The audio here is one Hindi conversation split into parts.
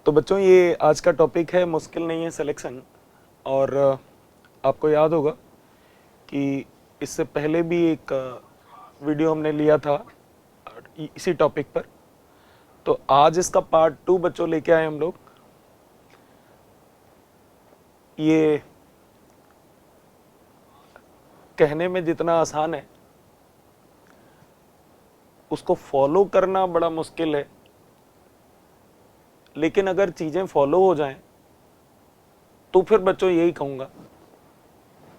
तो बच्चों ये आज का टॉपिक है मुश्किल नहीं है सिलेक्शन। और आपको याद होगा कि इससे पहले भी एक वीडियो हमने लिया था इसी टॉपिक पर। तो आज इसका पार्ट 2 बच्चों लेके आए हम लोग। ये कहने में जितना आसान है उसको फॉलो करना बड़ा मुश्किल है, लेकिन अगर चीजें फॉलो हो जाएं तो फिर बच्चों यही कहूंगा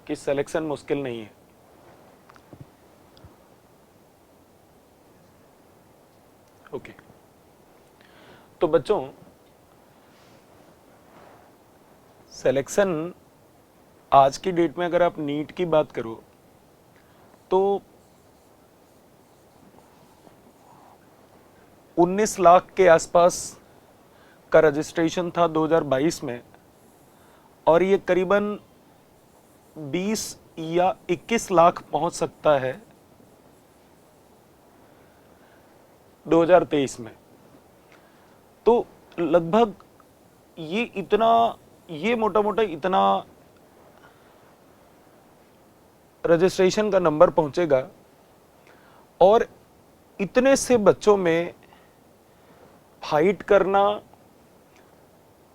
कि सिलेक्शन मुश्किल नहीं है। ओके, तो बच्चों सिलेक्शन आज की डेट में अगर आप नीट की बात करो तो 19 लाख के आसपास का रजिस्ट्रेशन था 2022 में, और ये करीबन 20 या 21 लाख पहुंच सकता है 2023 में। तो लगभग ये मोटा मोटा इतना रजिस्ट्रेशन का नंबर पहुंचेगा, और इतने से बच्चों में फाइट करना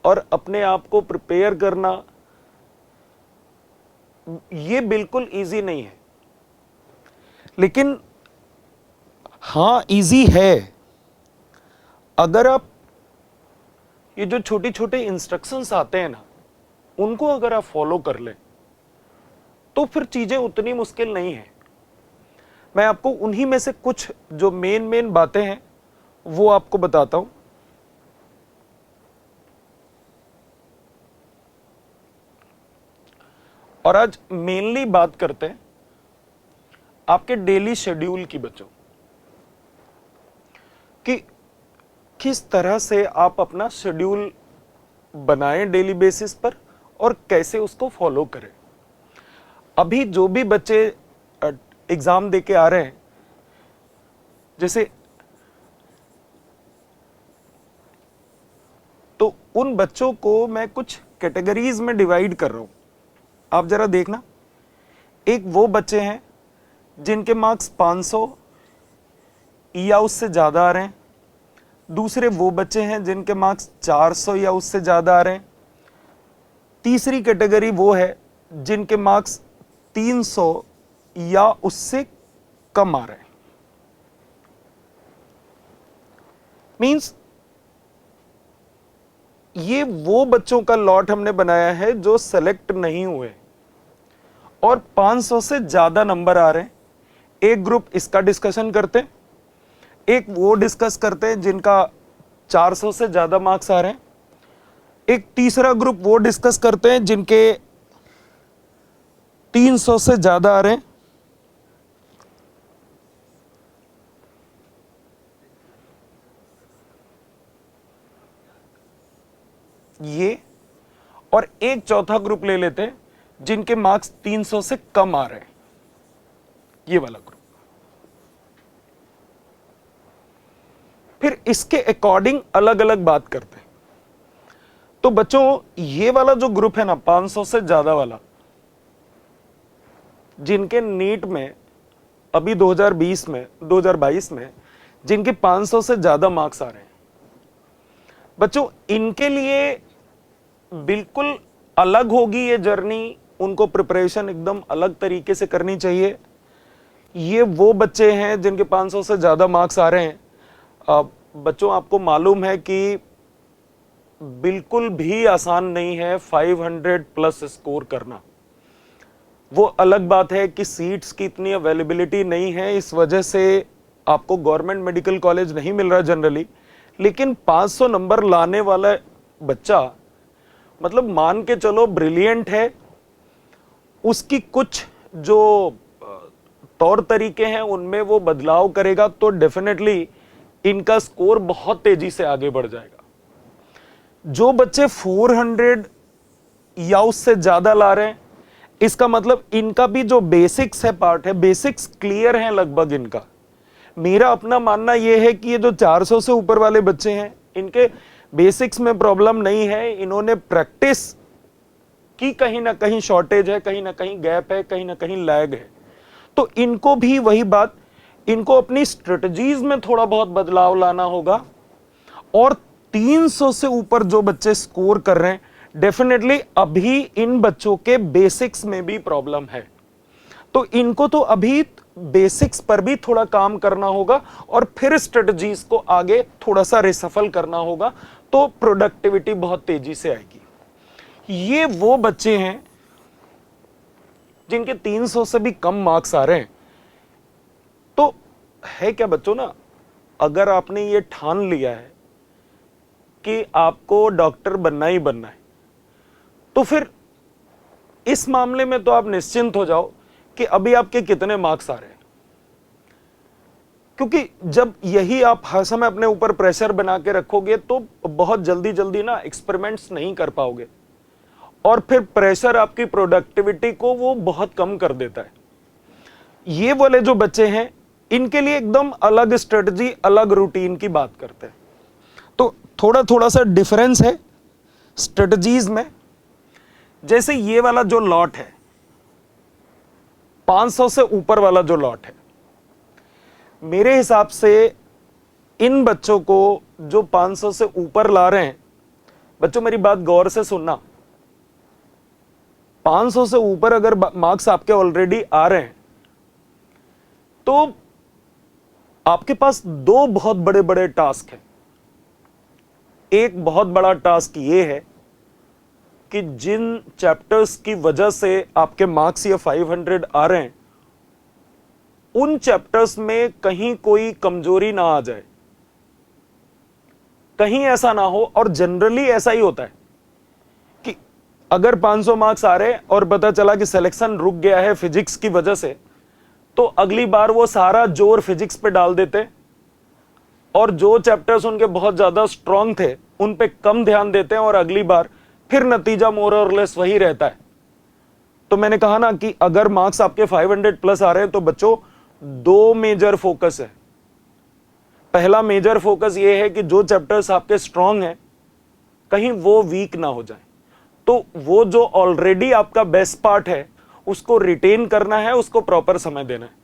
और अपने आप को प्रिपेयर करना ये बिल्कुल इजी नहीं है। लेकिन हाँ, इजी है अगर आप ये जो छोटे छोटे इंस्ट्रक्शंस आते हैं ना, उनको अगर आप फॉलो कर लें तो फिर चीजें उतनी मुश्किल नहीं है। मैं आपको उन्हीं में से कुछ जो मेन बातें हैं वो आपको बताता हूं। और आज मेनली बात करते हैं आपके डेली शेड्यूल की बच्चों, कि किस तरह से आप अपना शेड्यूल बनाएं डेली बेसिस पर और कैसे उसको फॉलो करें। अभी जो भी बच्चे एग्जाम देके आ रहे हैं, जैसे तो उन बच्चों को मैं कुछ कैटेगरीज में डिवाइड कर रहा हूं। आप जरा देखना, एक वो बच्चे हैं जिनके मार्क्स 500 या उससे ज्यादा आ रहे हैं, दूसरे वो बच्चे हैं जिनके मार्क्स 400 या उससे ज्यादा आ रहे हैं, तीसरी कैटेगरी वो है जिनके मार्क्स 300 या उससे कम आ रहे हैं। मींस ये वो बच्चों का लॉट हमने बनाया है जो सेलेक्ट नहीं हुए और 500 से ज्यादा नंबर आ रहे हैं। एक ग्रुप इसका डिस्कशन करते हैं, एक वो डिस्कस करते हैं जिनका 400 से ज्यादा मार्क्स आ रहे हैं, एक तीसरा ग्रुप वो डिस्कस करते हैं जिनके 300 से ज्यादा आ रहे हैं, ये, और एक चौथा ग्रुप ले लेते हैं जिनके मार्क्स 300 से कम आ रहे हैं, ये वाला ग्रुप। फिर इसके अकॉर्डिंग अलग अलग बात करते हैं। तो बच्चों ये वाला जो ग्रुप है ना 500 से ज्यादा वाला, जिनके नीट में अभी 2022 में जिनके 500 से ज्यादा मार्क्स आ रहे हैं, बच्चों इनके लिए बिल्कुल अलग होगी ये जर्नी। उनको प्रिपरेशन एकदम अलग तरीके से करनी चाहिए। ये वो बच्चे हैं जिनके 500 से ज्यादा मार्क्स आ रहे हैं। बच्चों आपको मालूम है कि बिल्कुल भी आसान नहीं है 500 प्लस स्कोर करना। वो अलग बात है कि सीट्स की इतनी अवेलेबिलिटी नहीं है, इस वजह से आपको गवर्नमेंट मेडिकल कॉलेज नहीं मिल रहा जनरली। लेकिन 500 नंबर लाने वाला बच्चा मतलब मान के चलो ब्रिलियंट है, उसकी कुछ जो तौर तरीके हैं उनमें वो बदलाव करेगा तो डेफिनेटली इनका स्कोर बहुत तेजी से आगे बढ़ जाएगा। जो बच्चे 400 या उससे ज्यादा ला रहे हैं, इसका मतलब इनका भी जो बेसिक्स है पार्ट है, बेसिक्स क्लियर हैं लगभग इनका। मेरा अपना मानना यह है कि ये जो 400 से ऊपर वाले बच्चे हैं, इनके बेसिक्स में प्रॉब्लम नहीं है, इन्होंने प्रैक्टिस की कहीं ना कहीं शॉर्टेज है, कहीं ना कहीं गैप है, कहीं ना कहीं लैग है। तो इनको भी वही बात, इनको अपनी स्ट्रेटजीज में थोड़ा बहुत बदलाव लाना होगा। और 300 से ऊपर जो बच्चे स्कोर कर रहे हैं, डेफिनेटली अभी इन बच्चों के बेसिक्स में भी प्रॉब्लम है। तो इनको तो अभी बेसिक्स पर भी थोड़ा काम करना होगा और फिर स्ट्रेटजीज को आगे थोड़ा सा रिसफल करना होगा, तो प्रोडक्टिविटी बहुत तेजी से आएगी। ये वो बच्चे हैं जिनके 300 से भी कम मार्क्स आ रहे हैं। तो है क्या बच्चों ना, अगर आपने ये ठान लिया है कि आपको डॉक्टर बनना ही बनना है, तो फिर इस मामले में तो आप निश्चिंत हो जाओ कि अभी आपके कितने मार्क्स आ रहे हैं। क्योंकि जब यही आप हर समय अपने ऊपर प्रेशर बना के रखोगे तो बहुत जल्दी जल्दी ना एक्सपेरिमेंट्स नहीं कर पाओगे, और फिर प्रेशर आपकी प्रोडक्टिविटी को वो बहुत कम कर देता है। ये वाले जो बच्चे हैं, इनके लिए एकदम अलग स्ट्रेटजी, अलग रूटीन की बात करते हैं। तो थोड़ा थोड़ा सा डिफरेंस है स्ट्रेटजीज में। जैसे ये वाला जो लॉट है, 500 से ऊपर वाला जो लॉट है, मेरे हिसाब से इन बच्चों को जो 500 से ऊपर ला रहे हैं, बच्चों मेरी बात गौर से सुनना, 500 से ऊपर अगर मार्क्स आपके ऑलरेडी आ रहे हैं, तो आपके पास दो बहुत बड़े बड़े टास्क हैं। एक बहुत बड़ा टास्क ये है कि जिन चैप्टर्स की वजह से आपके मार्क्स ये 500 आ रहे हैं, उन चैप्टर्स में कहीं कोई कमजोरी ना आ जाए, कहीं ऐसा ना हो। और जनरली ऐसा ही होता है कि अगर 500 मार्क्स आ रहे हैं और पता चला कि सिलेक्शन रुक गया है फिजिक्स की वजह से, तो अगली बार वो सारा जोर फिजिक्स पे डाल देते और जो चैप्टर्स उनके बहुत ज्यादा स्ट्रांग थे उन पे कम ध्यान देते हैं, और अगली बार फिर नतीजा मोर और लेस वही रहता है। तो मैंने कहा ना कि अगर मार्क्स आपके 500 प्लस आ रहे हैं, तो बच्चों दो मेजर फोकस है। पहला मेजर फोकस ये है कि जो चैप्टर्स आपके स्ट्रांग हैं, कहीं वो वीक ना हो जाए। तो वो जो ऑलरेडी आपका बेस्ट पार्ट है, उसको रिटेन करना है, उसको प्रॉपर समय देना है।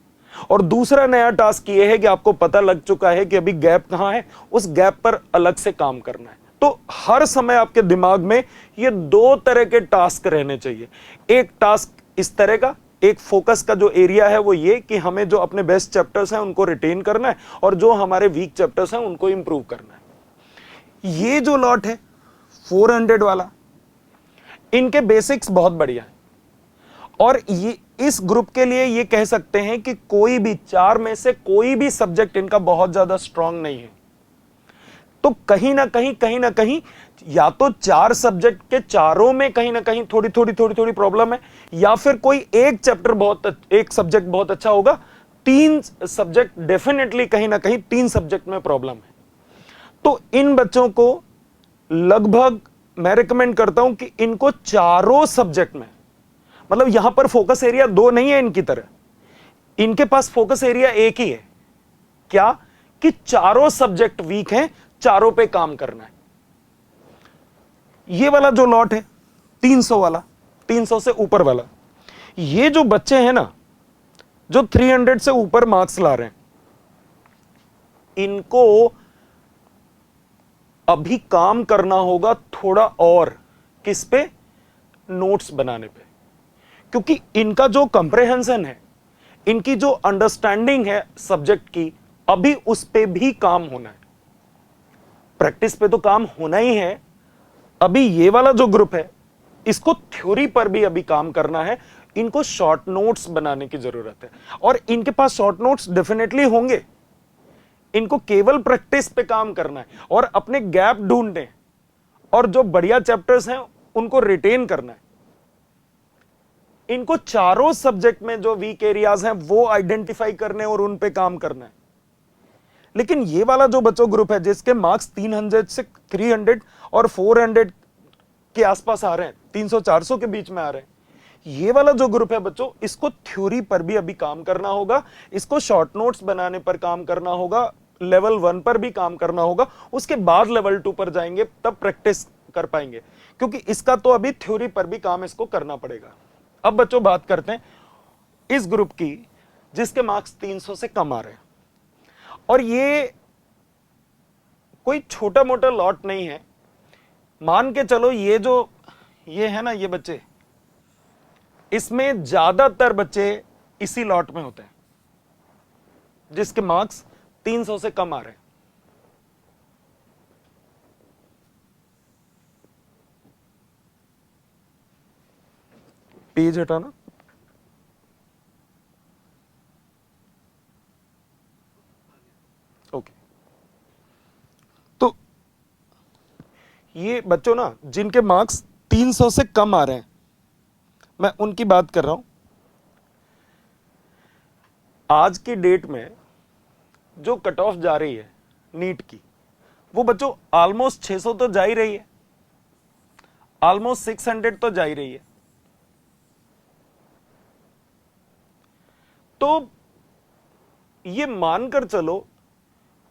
और दूसरा नया टास्क ये है कि आपको पता लग चुका है कि अभी गैप कहां है, उस गैप पर अलग से काम करना है। तो हर समय आपके दिमाग में ये दो तरह के टास्क रहने चाहिए। एक टास्क इस तरह का, एक फोकस का जो एरिया है वो ये कि हमें जो अपने बेस्ट चैप्टर्स हैं उनको रिटेन करना है, और जो हमारे वीक चैप्टर्स हैं उनको इंप्रूव करना है। ये जो लॉट है 400 वाला, इनके बेसिक्स बहुत बढ़िया है, और ये इस ग्रुप के लिए ये कह सकते हैं कि कोई भी चार में से कोई भी सब्जेक्ट इनका बहुत ज्यादा स्ट्रांग नहीं है। तो कहीं ना कहीं या तो चार सब्जेक्ट के चारों में कहीं ना कहीं थोड़ी थोड़ी प्रॉब्लम है, या फिर कोई एक सब्जेक्ट बहुत अच्छा होगा, तीन सब्जेक्ट डेफिनेटली कहीं ना कहीं तीन सब्जेक्ट में प्रॉब्लम है। तो इन बच्चों को लगभग मैं रिकमेंड करता हूं कि इनको चारों सब्जेक्ट में, मतलब यहां पर फोकस एरिया दो नहीं है इनकी तरह, इनके पास फोकस एरिया एक ही है। क्या कि चारों सब्जेक्ट वीक हैं, चारों पे काम करना है। ये वाला जो लॉट है 300 वाला, 300 से ऊपर वाला, ये जो बच्चे हैं ना जो 300 से ऊपर मार्क्स ला रहे हैं, इनको अभी काम करना होगा थोड़ा और, किस पे? नोट्स बनाने पे। क्योंकि इनका जो कंप्रेहेंशन है, इनकी जो अंडरस्टैंडिंग है सब्जेक्ट की, अभी उस पे भी काम होना है। प्रैक्टिस पे तो काम होना ही है। अभी ये वाला जो ग्रुप है, इसको थ्योरी पर भी अभी काम करना है। इनको शॉर्ट नोट्स बनाने की जरूरत है, और इनके पास शॉर्ट नोट्स डेफिनेटली होंगे। इनको केवल प्रैक्टिस पे काम करना है और अपने गैप ढूंढने, और जो बढ़िया चैप्टर्स हैं उनको रिटेन करना है। इनको चारों सब्जेक्ट में जो वीक एरियाज हैं वो आइडेंटिफाई करने और उन पे काम करना है। लेकिन ये वाला जो बच्चों ग्रुप है जिसके मार्क्स 300 से 300 और 400 के आसपास आ रहे हैं, 300-400 के बीच में आ रहे हैं, ये वाला जो ग्रुप है बच्चों, इसको थ्योरी पर भी अभी काम करना होगा, इसको शॉर्ट नोट्स बनाने पर काम करना होगा, लेवल 1 पर भी काम करना होगा, उसके बाद लेवल 2 पर जाएंगे, तब प्रैक्टिस कर पाएंगे, क्योंकि इसका तो अभी थ्योरी पर भी काम इसको करना पड़ेगा। अब बच्चों बात करते हैं इस ग्रुप की जिसके मार्क्स 300 से कम आ रहे हैं, और ये कोई छोटा मोटा लॉट नहीं है। मान के चलो ये है ना, ये बच्चे, इसमें ज्यादातर बच्चे इसी लॉट में होते हैं जिसके मार्क्स 300 से कम आ रहे हैं। पेज हटाना। ओके, तो ये बच्चों ना जिनके मार्क्स 300 से कम आ रहे हैं, मैं उनकी बात कर रहा हूं। आज की डेट में जो कट ऑफ जा रही है नीट की, वो बच्चों ऑलमोस्ट 600 तो जा ही रही है, ऑलमोस्ट 600 तो जा ही रही है। तो ये मानकर चलो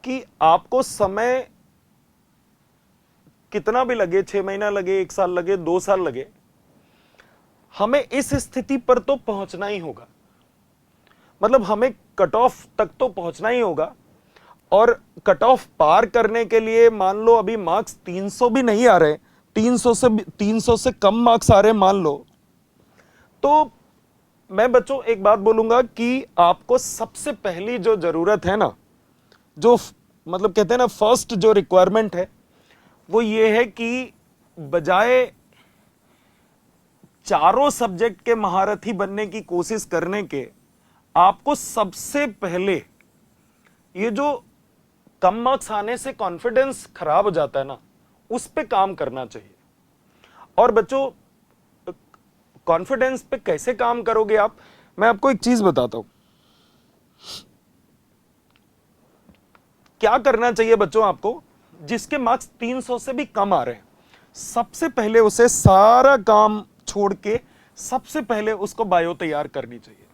कि आपको समय कितना भी लगे, 6 महीना लगे, 1 साल लगे, 2 साल लगे, हमें इस स्थिति पर तो पहुंचना ही होगा। मतलब हमें कट ऑफ तक तो पहुंचना ही होगा, और कट ऑफ पार करने के लिए मान लो अभी मार्क्स 300 भी नहीं आ रहे, 300 से कम मार्क्स आ रहे मान लो, तो मैं बच्चों एक बात बोलूंगा कि आपको सबसे पहली जो जरूरत है ना, जो मतलब कहते हैं ना फर्स्ट जो रिक्वायरमेंट है, वो ये है कि बजाय चारों सब्जेक्ट के महारथी बनने की कोशिश करने के, आपको सबसे पहले ये जो कम मार्क्स आने से कॉन्फिडेंस खराब हो जाता है ना, उस पे काम करना चाहिए। और बच्चों कॉन्फिडेंस पे कैसे काम करोगे आप, मैं आपको एक चीज बताता हूं। क्या करना चाहिए बच्चों आपको, जिसके मार्क्स 300 से भी कम आ रहे हैं, सबसे पहले उसे सारा काम छोड़ के सबसे पहले उसको बायो तैयार करनी चाहिए।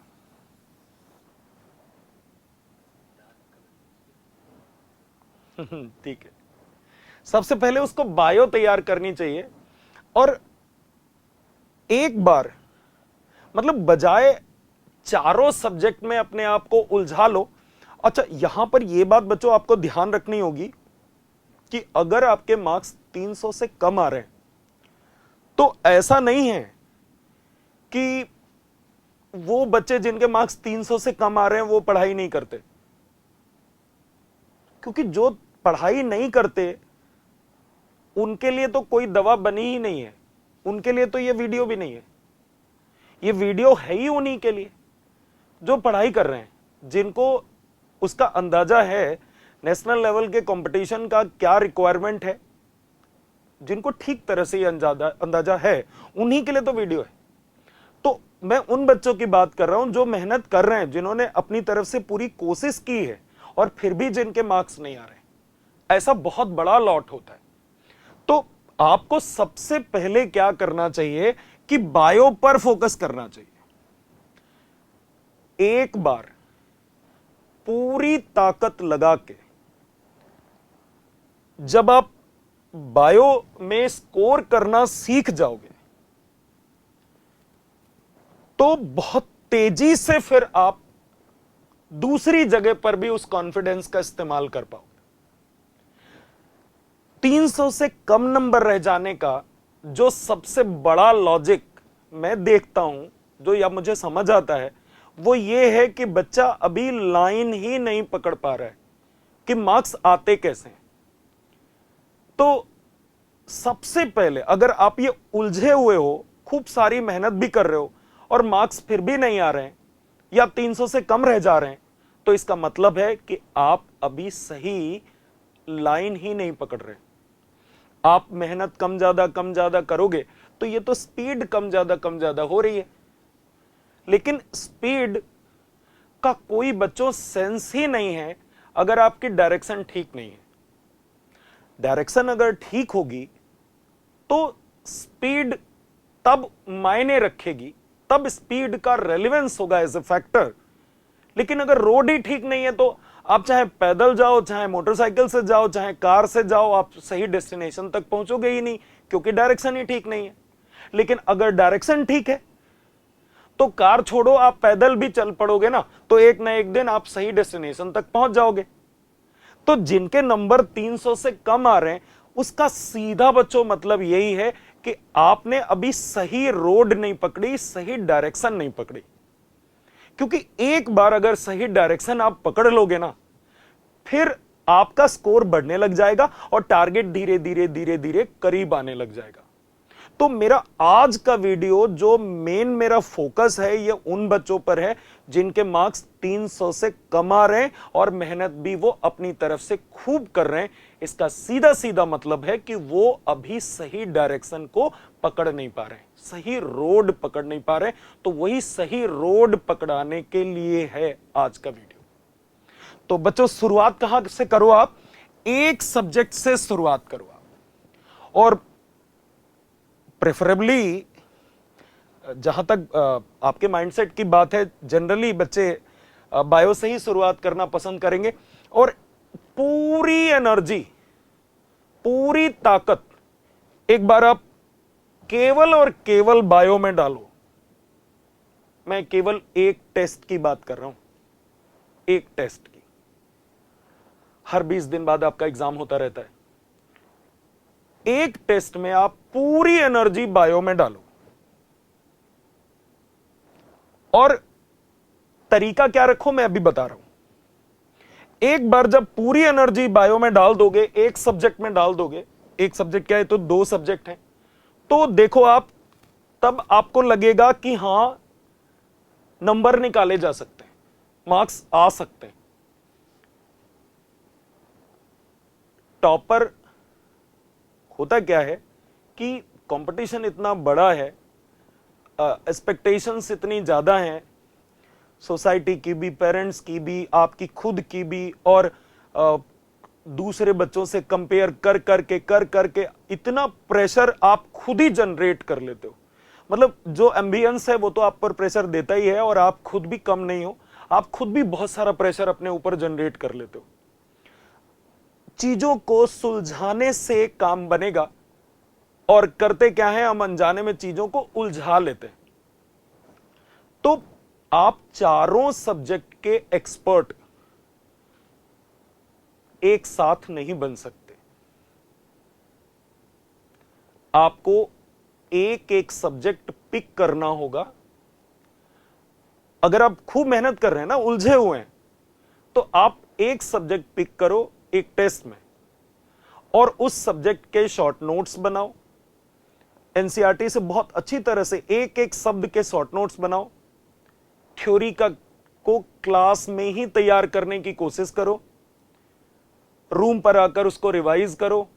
ठीक है, सबसे पहले उसको बायो तैयार करनी चाहिए। और एक बार मतलब बजाय चारों सब्जेक्ट में अपने आप को उलझा लो। अच्छा, यहां पर यह बात बच्चों आपको ध्यान रखनी होगी कि अगर आपके मार्क्स 300 से कम आ रहे हैं, तो ऐसा नहीं है कि वो बच्चे जिनके मार्क्स 300 से कम आ रहे हैं वो पढ़ाई नहीं करते, क्योंकि जो पढ़ाई नहीं करते उनके लिए तो कोई दवा बनी ही नहीं है, उनके लिए तो ये वीडियो भी नहीं है। ये वीडियो है ही उन्हीं के लिए जो पढ़ाई कर रहे हैं, जिनको उसका अंदाजा है नेशनल लेवल के कंपटीशन का क्या रिक्वायरमेंट है, जिनको ठीक तरह से ये अंदाजा है, उन्हीं के लिए तो वीडियो है। तो मैं उन बच्चों की बात कर रहा हूं जो मेहनत कर रहे हैं, जिन्होंने अपनी तरफ से पूरी कोशिश की है और फिर भी जिनके मार्क्स नहीं आ रहे। ऐसा बहुत बड़ा लॉट होता है। तो आपको सबसे पहले क्या करना चाहिए कि बायो पर फोकस करना चाहिए। एक बार पूरी ताकत लगा के जब आप बायो में स्कोर करना सीख जाओगे, तो बहुत तेजी से फिर आप दूसरी जगह पर भी उस कॉन्फिडेंस का इस्तेमाल कर पाओगे। 300 से कम नंबर रह जाने का जो सबसे बड़ा लॉजिक मैं देखता हूं, जो या मुझे समझ आता है, वो ये है कि बच्चा अभी लाइन ही नहीं पकड़ पा रहा है कि मार्क्स आते कैसे हैं। तो सबसे पहले अगर आप ये उलझे हुए हो, खूब सारी मेहनत भी कर रहे हो और मार्क्स फिर भी नहीं आ रहे हैं या 300 से कम रह जा रहे हैं, तो इसका मतलब है कि आप अभी सही लाइन ही नहीं पकड़ रहे। आप मेहनत कम ज्यादा करोगे तो ये तो स्पीड कम ज्यादा हो रही है, लेकिन स्पीड का कोई बच्चों सेंस ही नहीं है अगर आपकी डायरेक्शन ठीक नहीं है। डायरेक्शन अगर ठीक होगी तो स्पीड तब मायने रखेगी, तब स्पीड का रेलेवेंस होगा एज ए फैक्टर। लेकिन अगर रोड ही ठीक नहीं है तो आप चाहे पैदल जाओ, चाहे मोटरसाइकिल से जाओ, चाहे कार से जाओ, आप सही डेस्टिनेशन तक पहुंचोगे ही नहीं, क्योंकि डायरेक्शन ही ठीक नहीं है। लेकिन अगर डायरेक्शन ठीक है तो कार छोड़ो, आप पैदल भी चल पड़ोगे ना, तो एक ना एक दिन आप सही डेस्टिनेशन तक पहुंच जाओगे। तो जिनके नंबर 300 से कम आ रहे हैं, उसका सीधा बच्चों मतलब यही है कि आपने अभी सही रोड नहीं पकड़ी, सही डायरेक्शन नहीं पकड़ी। क्योंकि एक बार अगर सही डायरेक्शन आप पकड़ लोगे ना, फिर आपका स्कोर बढ़ने लग जाएगा और टारगेट धीरे धीरे धीरे धीरे करीब आने लग जाएगा। तो मेरा आज का वीडियो जो मेन मेरा फोकस है, ये उन बच्चों पर है जिनके मार्क्स 300 से कम आ रहे हैं और मेहनत भी वो अपनी तरफ से खूब कर रहे हैं। इसका सीधा सीधा मतलब है कि वो अभी सही डायरेक्शन को पकड़ नहीं पा रहे, सही रोड पकड़ नहीं पा रहे। तो वही सही रोड पकड़ाने के लिए है आज का वीडियो। तो बच्चों, शुरुआत कहां से करो? आप एक सब्जेक्ट से शुरुआत करो आप, और प्रेफरेबली जहां तक आपके माइंडसेट की बात है, जनरली बच्चे बायो से ही शुरुआत करना पसंद करेंगे। और पूरी एनर्जी, पूरी ताकत एक बार आप केवल और केवल बायो में डालो। मैं केवल एक टेस्ट की बात कर रहा हूं, एक टेस्ट की। हर 20 दिन बाद आपका एग्जाम होता रहता है। एक टेस्ट में आप पूरी एनर्जी बायो में डालो। और तरीका क्या रखो, मैं अभी बता रहा हूं। एक बार जब पूरी एनर्जी बायो में डाल दोगे, एक सब्जेक्ट में डाल दोगे, एक सब्जेक्ट क्या है तो 2 सब्जेक्ट हैं, तो देखो आप, तब आपको लगेगा कि हां, नंबर निकाले जा सकते हैं, मार्क्स आ सकते हैं। टॉपर होता क्या है कि कंपटीशन इतना बड़ा है, एक्सपेक्टेशंस इतनी ज्यादा हैं, सोसाइटी की भी, पेरेंट्स की भी, आपकी खुद की भी, और दूसरे बच्चों से कंपेयर कर करके इतना प्रेशर आप खुद ही जनरेट कर लेते हो। मतलब जो एम्बियंस है वो तो आप पर प्रेशर देता ही है, और आप खुद भी कम नहीं हो, आप खुद भी बहुत सारा प्रेशर अपने ऊपर जनरेट कर लेते हो। चीजों को सुलझाने से काम बनेगा, और करते क्या है, हम अनजाने में चीजों को उलझा लेते हैं। तो आप चारों सब्जेक्ट के एक्सपर्ट एक साथ नहीं बन सकते। आपको एक एक सब्जेक्ट पिक करना होगा। अगर आप खूब मेहनत कर रहे हैं ना, उलझे हुए हैं, तो आप एक सब्जेक्ट पिक करो एक टेस्ट में, और उस सब्जेक्ट के शॉर्ट नोट्स बनाओ। एनसीईआरटी से बहुत अच्छी तरह से एक एक शब्द के शॉर्ट नोट्स बनाओ। थ्योरी को क्लास में ही तैयार करने की कोशिश करो, रूम पर आकर उसको रिवाइज करो,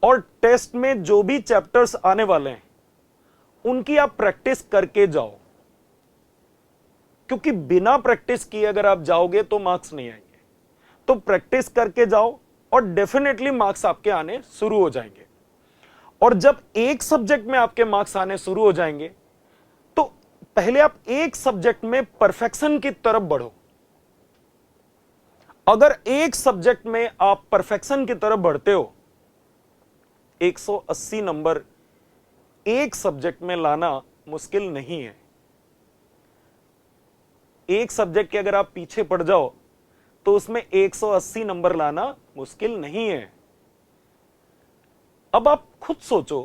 और टेस्ट में जो भी चैप्टर्स आने वाले हैं उनकी आप प्रैक्टिस करके जाओ। क्योंकि बिना प्रैक्टिस किए अगर आप जाओगे तो मार्क्स नहीं आएंगे। तो प्रैक्टिस करके जाओ और डेफिनेटली मार्क्स आपके आने शुरू हो जाएंगे। और जब एक सब्जेक्ट में आपके मार्क्स आने शुरू हो जाएंगे, तो पहले आप एक सब्जेक्ट में परफेक्शन की तरफ बढ़ो। अगर एक सब्जेक्ट में आप परफेक्शन की तरफ बढ़ते हो, 180 नंबर एक सब्जेक्ट में लाना मुश्किल नहीं है। एक सब्जेक्ट के अगर आप पीछे पड़ जाओ तो उसमें 180 नंबर लाना मुश्किल नहीं है। अब आप खुद सोचो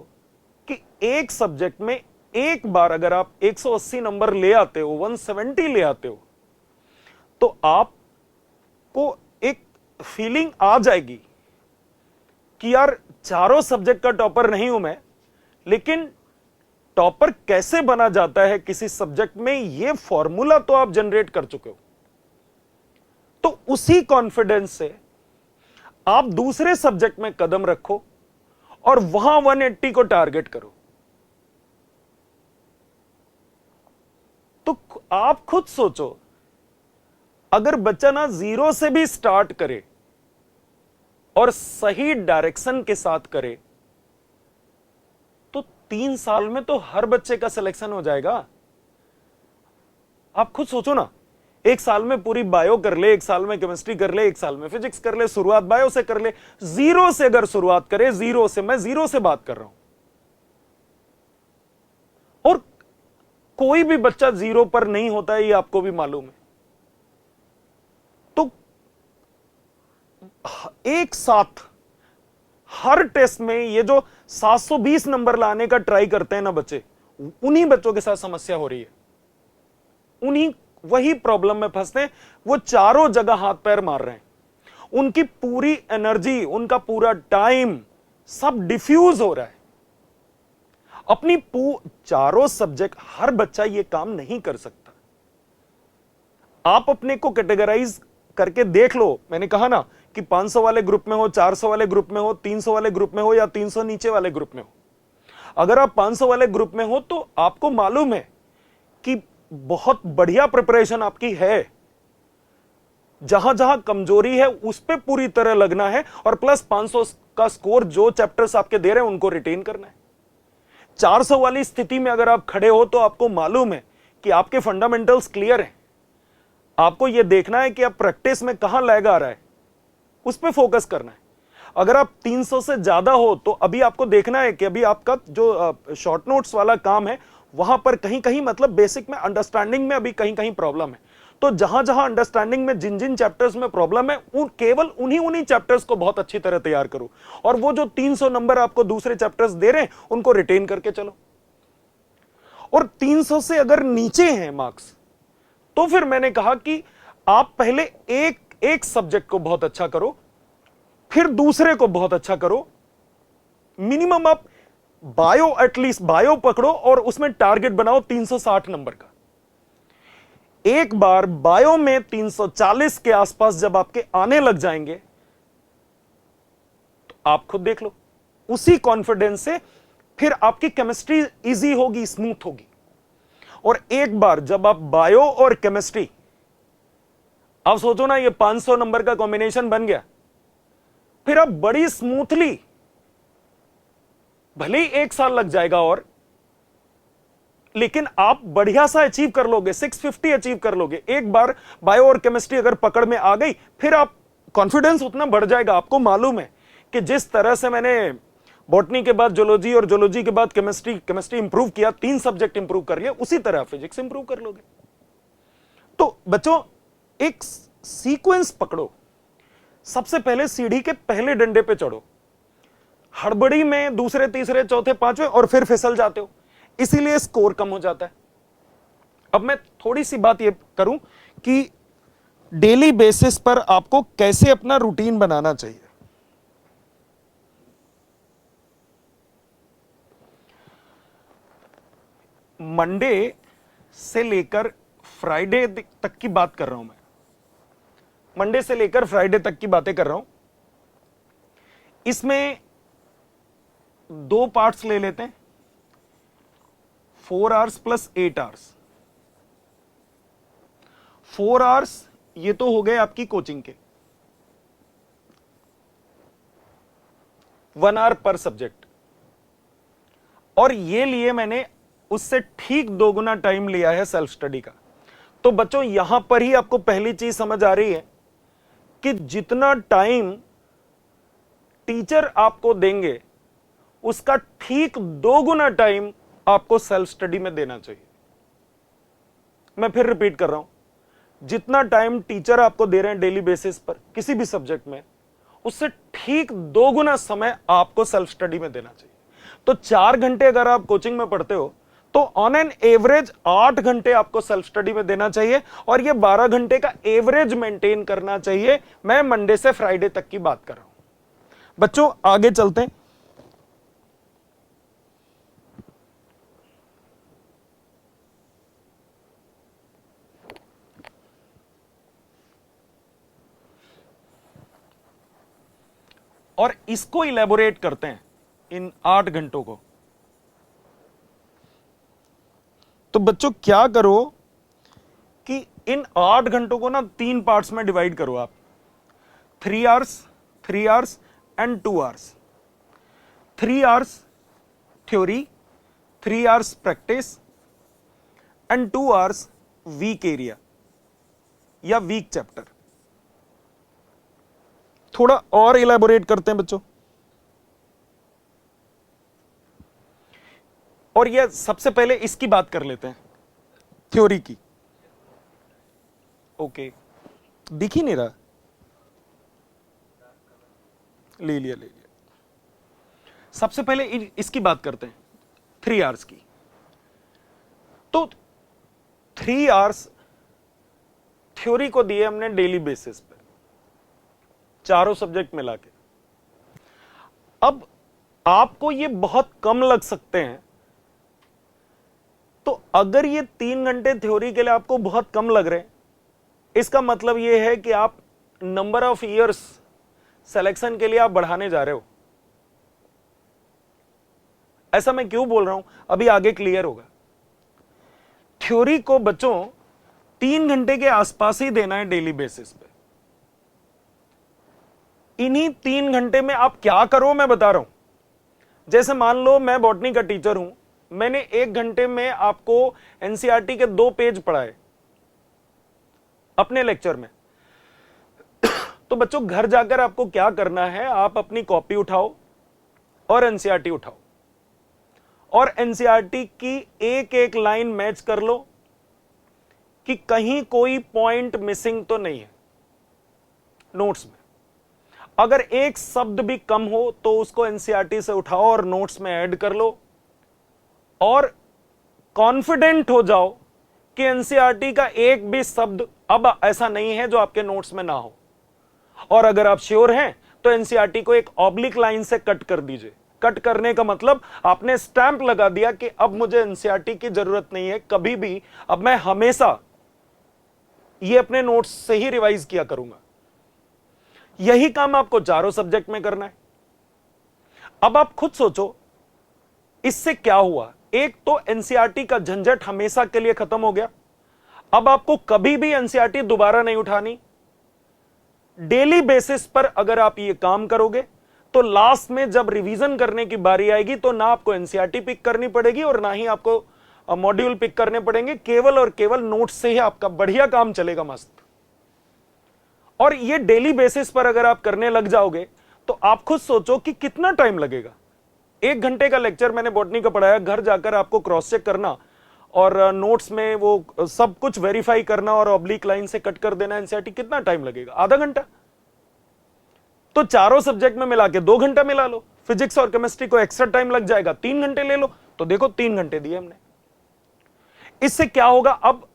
कि एक सब्जेक्ट में एक बार अगर आप 180 नंबर ले आते हो, 170 ले आते हो, तो आपको एक फीलिंग आ जाएगी कि यार चारों सब्जेक्ट का टॉपर नहीं हूं मैं, लेकिन टॉपर कैसे बना जाता है किसी सब्जेक्ट में, यह फॉर्मूला तो आप जनरेट कर चुके हो। तो उसी कॉन्फिडेंस से आप दूसरे सब्जेक्ट में कदम रखो और वहां 180 को टारगेट करो। तो आप खुद सोचो, अगर बच्चा ना 0 से भी स्टार्ट करे और सही डायरेक्शन के साथ करे, तो 3 साल में तो हर बच्चे का सिलेक्शन हो जाएगा। आप खुद सोचो ना, एक साल में पूरी बायो कर ले, एक साल में केमिस्ट्री कर ले, एक साल में फिजिक्स कर ले, शुरुआत बायो से कर ले, जीरो से अगर शुरुआत करे, जीरो से, मैं जीरो से बात कर रहा हूं। और कोई भी बच्चा जीरो पर नहीं होता है, ये आपको भी मालूम है। तो एक साथ हर टेस्ट में ये जो 720 नंबर लाने का ट्राई करते हैं ना बच्चे, उन्हीं बच्चों के साथ समस्या हो रही है, उन्हीं वही प्रॉब्लम में फंसते हैं। वो चारों जगह हाथ पैर मार रहे हैं, उनकी पूरी एनर्जी, उनका पूरा टाइम सब डिफ्यूज हो रहा है अपनी चारों सब्जेक्ट। हर बच्चा ये काम नहीं कर सकता। आप अपने को कैटेगराइज करके देख लो। मैंने कहा ना कि 500 वाले ग्रुप में हो, 400 वाले ग्रुप में हो, 300 वाले ग्रुप में हो, या 300 नीचे वाले ग्रुप में हो। अगर आप 500 वाले ग्रुप में हो तो आपको मालूम है कि बहुत बढ़िया प्रिपरेशन आपकी है। जहां जहां कमजोरी है उस पे पूरी तरह लगना है, और प्लस 500 का स्कोर जो चैप्टर्स आपके दे रहे हैं उनको रिटेन करना है। 400 वाली स्थिति में अगर आप खड़े हो तो आपको मालूम है कि आपके फंडामेंटल्स क्लियर हैं। आपको यह देखना है कि आप प्रैक्टिस में कहां लैग आ रहा है, उस पर फोकस करना है। अगर आप 300 से ज्यादा हो तो अभी आपको देखना है कि अभी आपका जो शॉर्ट नोट्स वाला काम है वहां पर कहीं कहीं मतलब बेसिक में अंडरस्टैंडिंग में अभी कहीं कहीं प्रॉब्लम है। तो जहां जहां अंडरस्टैंडिंग में जिन जिन चैप्टर्स में प्रॉब्लम है केवल उन्हीं चैप्टर्स को बहुत अच्छी तरह तैयार करो, और वो जो 300 नंबर आपको दूसरे चैप्टर्स दे रहे हैं उनको रिटेन करके चलो। और 300 से अगर नीचे हैं मार्क्स तो फिर मैंने कहा कि आप पहले एक सब्जेक्ट को बहुत अच्छा करो, फिर दूसरे को बहुत अच्छा करो। मिनिमम आप बायो, एटलीस्ट बायो पकड़ो और उसमें टारगेट बनाओ 360 नंबर का। एक बार बायो में 340 के आसपास जब आपके आने लग जाएंगे तो आप खुद देख लो, उसी कॉन्फिडेंस से फिर आपकी केमिस्ट्री इजी होगी, स्मूथ होगी। और एक बार जब आप बायो और केमिस्ट्री, आप सोचो ना ये 500 नंबर का कॉम्बिनेशन बन गया, फिर आप बड़ी स्मूथली, भले ही एक साल लग जाएगा और, लेकिन आप बढ़िया सा अचीव कर लोगे, 650 अचीव कर लोगे। एक बार बायो और केमिस्ट्री अगर पकड़ में आ गई फिर आप कॉन्फिडेंस उतना बढ़ जाएगा। आपको मालूम है कि जिस तरह से मैंने बॉटनी के बाद जोलॉजी और जोलॉजी के बाद केमिस्ट्री इंप्रूव किया, 3 सब्जेक्ट इंप्रूव कर लिया, उसी तरह फिजिक्स इंप्रूव कर लोगे। तो बच्चों एक सीक्वेंस पकड़ो, सबसे पहले सीढ़ी के पहले डंडे पे चढ़ो। हड़बड़ी में दूसरे, तीसरे, चौथे, पांचवें और फिर फिसल जाते हो, इसीलिए स्कोर कम हो जाता है। अब मैं थोड़ी सी बात ये करूं कि डेली बेसिस पर आपको कैसे अपना रूटीन बनाना चाहिए। मंडे से लेकर फ्राइडे तक की बात कर रहा हूं मैं, मंडे से लेकर फ्राइडे तक की बातें कर रहा हूं। इसमें 2 पार्ट्स ले लेते हैं, 4 आवर्स प्लस 8 आवर्स। 4 आवर्स ये तो हो गए आपकी कोचिंग के, 1 आवर पर सब्जेक्ट, और ये लिए मैंने उससे ठीक 2 गुना टाइम लिया है सेल्फ स्टडी का। तो बच्चों यहां पर ही आपको पहली चीज समझ आ रही है कि जितना टाइम टीचर आपको देंगे उसका ठीक 2 गुना टाइम आपको सेल्फ स्टडी में देना चाहिए। मैं फिर रिपीट कर रहा हूं, जितना टाइम टीचर आपको दे रहे हैं डेली बेसिस पर किसी भी सब्जेक्ट में, उससे ठीक 2 गुना समय आपको सेल्फ स्टडी में देना चाहिए। तो 4 घंटे अगर आप कोचिंग में पढ़ते हो तो ऑन एन एवरेज 8 घंटे आपको सेल्फ स्टडी में देना चाहिए, और ये 12 घंटे का एवरेज मेंटेन करना चाहिए। मैं मंडे से फ्राइडे तक की बात कर रहा हूं। बच्चों आगे चलते हैं। और इसको इलेबोरेट करते हैं इन 8 घंटों को। तो बच्चों क्या करो कि इन 8 घंटों को ना 3 पार्ट्स में डिवाइड करो आप, 3 hours, 3 hours and 2 hours. 3 hours theory, 3 hours practice and 2 hours week area. या वीक चैप्टर? थोड़ा और इलैबोरेट करते हैं बच्चों। और ये सबसे पहले इसकी बात कर लेते हैं, थ्योरी की। ओके, दिख ही नहीं रहा, ले लिया ले लिया। सबसे पहले इसकी बात करते हैं 3 आवर्स की। तो 3 आवर्स थ्योरी को दिए हमने डेली बेसिस पे, चारों सब्जेक्ट मिला के। अब आपको ये बहुत कम लग सकते हैं, तो अगर ये 3 घंटे थ्योरी के लिए आपको बहुत कम लग रहे हैं, इसका मतलब ये है कि आप नंबर ऑफ ईयर्स सिलेक्शन के लिए आप बढ़ाने जा रहे हो। ऐसा मैं क्यों बोल रहा हूं, अभी आगे क्लियर होगा। थ्योरी को बच्चों 3 घंटे के आसपास ही देना है डेली बेसिस पे। इन्हीं 3 घंटे में आप क्या करो मैं बता रहा हूं। जैसे मान लो मैं बॉटनी का टीचर हूं, मैंने 1 घंटे में आपको एनसीईआरटी के 2 पेज पढ़ाए अपने लेक्चर में। तो बच्चों घर जाकर आपको क्या करना है, आप अपनी कॉपी उठाओ और एनसीईआरटी उठाओ और एनसीईआरटी की एक एक लाइन मैच कर लो कि कहीं कोई पॉइंट मिसिंग तो नहीं है नोट्स में। अगर एक शब्द भी कम हो तो उसको एनसीईआरटी से उठाओ और नोट्स में ऐड कर लो, और कॉन्फिडेंट हो जाओ कि एनसीईआरटी का एक भी शब्द अब ऐसा नहीं है जो आपके नोट्स में ना हो। और अगर आप श्योर हैं तो एनसीईआरटी को एक ऑब्लिक लाइन से कट कर दीजिए। कट करने का मतलब आपने स्टैंप लगा दिया कि अब मुझे एनसीईआरटी की जरूरत नहीं है कभी भी, अब मैं हमेशा ये अपने नोट्स से ही रिवाइज किया करूंगा। यही काम आपको चारों सब्जेक्ट में करना है। अब आप खुद सोचो इससे क्या हुआ। एक तो एनसीईआरटी का झंझट हमेशा के लिए खत्म हो गया। अब आपको कभी भी एनसीईआरटी दोबारा नहीं उठानी। डेली बेसिस पर अगर आप ये काम करोगे तो लास्ट में जब रिवीजन करने की बारी आएगी तो ना आपको एनसीईआरटी पिक करनी पड़ेगी और ना ही आपको मॉड्यूल पिक करने पड़ेंगे। केवल और केवल नोट्स से ही आपका बढ़िया काम चलेगा, मस्त। और ये डेली बेसिस पर अगर आप करने लग जाओगे तो आप खुद सोचो कि कितना टाइम लगेगा। 1 घंटे का लेक्चर मैंने बॉटनी का पढ़ाया, घर जाकर आपको क्रॉस चेक करना और नोट्स में वो सब कुछ वेरीफाई करना और ऑब्लिक लाइन से कट कर देना एनसीईआरटी, कितना टाइम लगेगा? आधा घंटा। तो चारों सब्जेक्ट में मिला के 2 घंटा मिला लो। फिजिक्स और केमिस्ट्री को एक्स्ट्रा टाइम लग जाएगा, 3 घंटे ले लो। तो देखो 3 घंटे दिए हमने। इससे क्या होगा, अब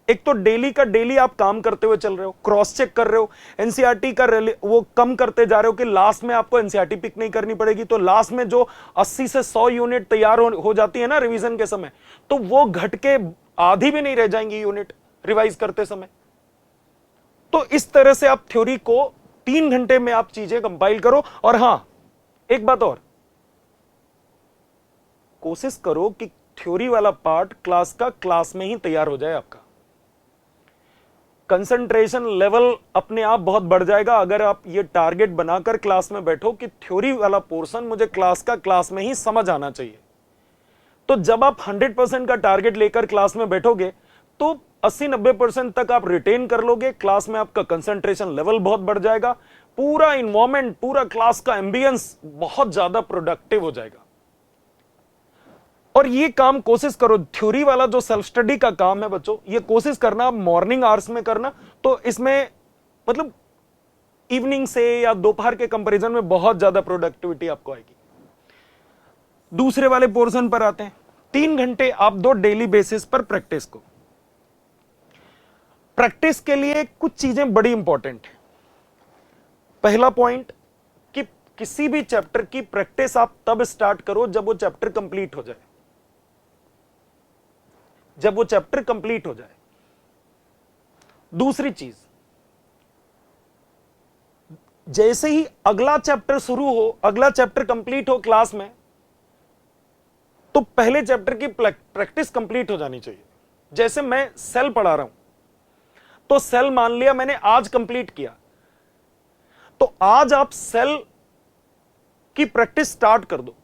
एक तो डेली का डेली आप काम करते हुए चल रहे हो, क्रॉस चेक कर रहे हो, एनसीईआरटी का वो कम करते जा रहे हो कि लास्ट में आपको एनसीईआरटी पिक नहीं करनी पड़ेगी। तो लास्ट में जो 80 से 100 यूनिट तैयार हो जाती है ना रिवीजन के समय, तो वो घट के आधी भी नहीं रह जाएंगी यूनिट रिवाइज करते समय। तो इस तरह से आप थ्योरी को 3 घंटे में आप चीजें कंपाइल करो। और हां, एक बात और, कोशिश करो कि थ्योरी वाला पार्ट क्लास का क्लास में ही तैयार हो जाए। आपका कंसंट्रेशन लेवल अपने आप बहुत बढ़ जाएगा अगर आप ये टारगेट बनाकर क्लास में बैठो कि थ्योरी वाला पोर्शन मुझे क्लास का क्लास में ही समझ आना चाहिए। तो जब आप 100% का टारगेट लेकर क्लास में बैठोगे तो 80-90% तक आप रिटेन कर लोगे। क्लास में आपका कंसंट्रेशन लेवल बहुत बढ़ जाएगा, पूरा इन्वायरमेंट, पूरा क्लास का एम्बियंस बहुत ज्यादा प्रोडक्टिव हो जाएगा। और ये काम कोशिश करो, थ्योरी वाला जो सेल्फ स्टडी का काम है बच्चों, ये कोशिश करना मॉर्निंग आवर्स में करना। तो इसमें मतलब इवनिंग से या दोपहर के कंपैरिजन में बहुत ज्यादा प्रोडक्टिविटी आपको आएगी। दूसरे वाले पोर्शन पर आते हैं। 3 घंटे आप दो डेली बेसिस पर प्रैक्टिस को। प्रैक्टिस के लिए कुछ चीजें बड़ी इंपॉर्टेंट है। पहला पॉइंट कि किसी भी चैप्टर की प्रैक्टिस आप तब स्टार्ट करो जब वो चैप्टर कंप्लीट हो जाए। जब वो चैप्टर कंप्लीट हो जाए। दूसरी चीज, जैसे ही अगला चैप्टर शुरू हो, अगला चैप्टर कंप्लीट हो क्लास में, तो पहले चैप्टर की प्रैक्टिस कंप्लीट हो जानी चाहिए। जैसे मैं सेल पढ़ा रहा हूं, तो सेल मान लिया मैंने आज कंप्लीट किया, तो आज आप सेल की प्रैक्टिस स्टार्ट कर दो।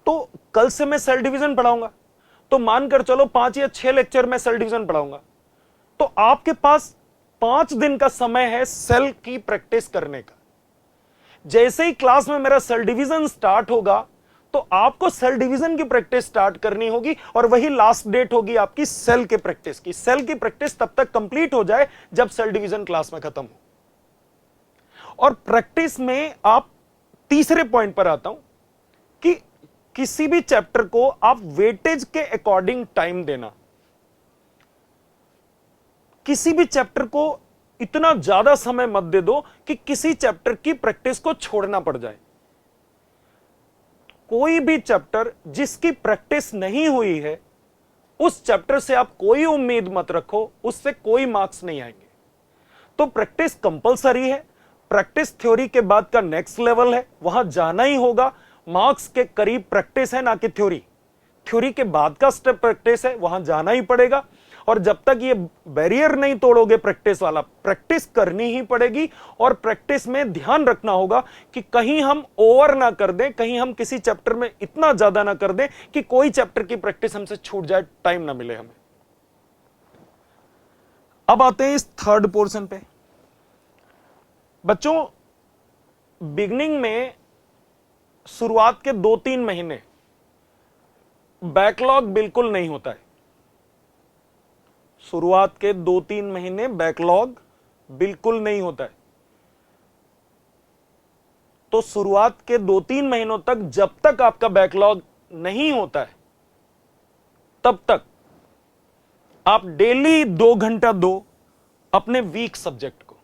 तो कल से मैं सेल डिवीजन पढ़ाऊंगा, तो मानकर चलो 5 या 6 लेक्चर में सेल डिवीजन पढ़ाऊंगा। तो आपके पास 5 दिन का समय है सेल की प्रैक्टिस करने का। जैसे ही क्लास में मेरा सेल डिवीजन स्टार्ट होगा तो आपको सेल डिवीजन की प्रैक्टिस स्टार्ट करनी होगी और वही लास्ट डेट होगी आपकी सेल के प्रैक्टिस की। सेल की प्रैक्टिस तब तक कंप्लीट हो जाए जब सेल डिवीजन क्लास में खत्म हो। और प्रैक्टिस में आप तीसरे पॉइंट पर आता हूं कि किसी भी चैप्टर को आप वेटेज के अकॉर्डिंग टाइम देना। किसी भी चैप्टर को इतना ज्यादा समय मत दे दो कि किसी चैप्टर की प्रैक्टिस को छोड़ना पड़ जाए। कोई भी चैप्टर जिसकी प्रैक्टिस नहीं हुई है उस चैप्टर से आप कोई उम्मीद मत रखो, उससे कोई मार्क्स नहीं आएंगे। तो प्रैक्टिस कंपलसरी है। प्रैक्टिस थ्योरी के बाद का नेक्स्ट लेवल है, वहां जाना ही होगा। मार्क्स के करीब प्रैक्टिस है ना कि थ्योरी। थ्योरी के बाद का स्टेप प्रैक्टिस है, वहां जाना ही पड़ेगा। और जब तक ये बैरियर नहीं तोड़ोगे प्रैक्टिस वाला, प्रैक्टिस करनी ही पड़ेगी। और प्रैक्टिस में ध्यान रखना होगा कि कहीं हम ओवर ना कर दें, कहीं हम किसी चैप्टर में इतना ज्यादा ना कर दें कि कोई चैप्टर की प्रैक्टिस हमसे छूट जाए, टाइम ना मिले हमें। अब आते हैं इस थर्ड पोर्शन पे। बच्चों, बिगनिंग में शुरुआत के 2-3 महीने बैकलॉग बिल्कुल नहीं होता है। शुरुआत के 2-3 महीने बैकलॉग बिल्कुल नहीं होता है। तो शुरुआत के 2-3 महीनों तक जब तक आपका बैकलॉग नहीं होता है तब तक आप डेली 2 घंटा दो अपने वीक सब्जेक्ट को।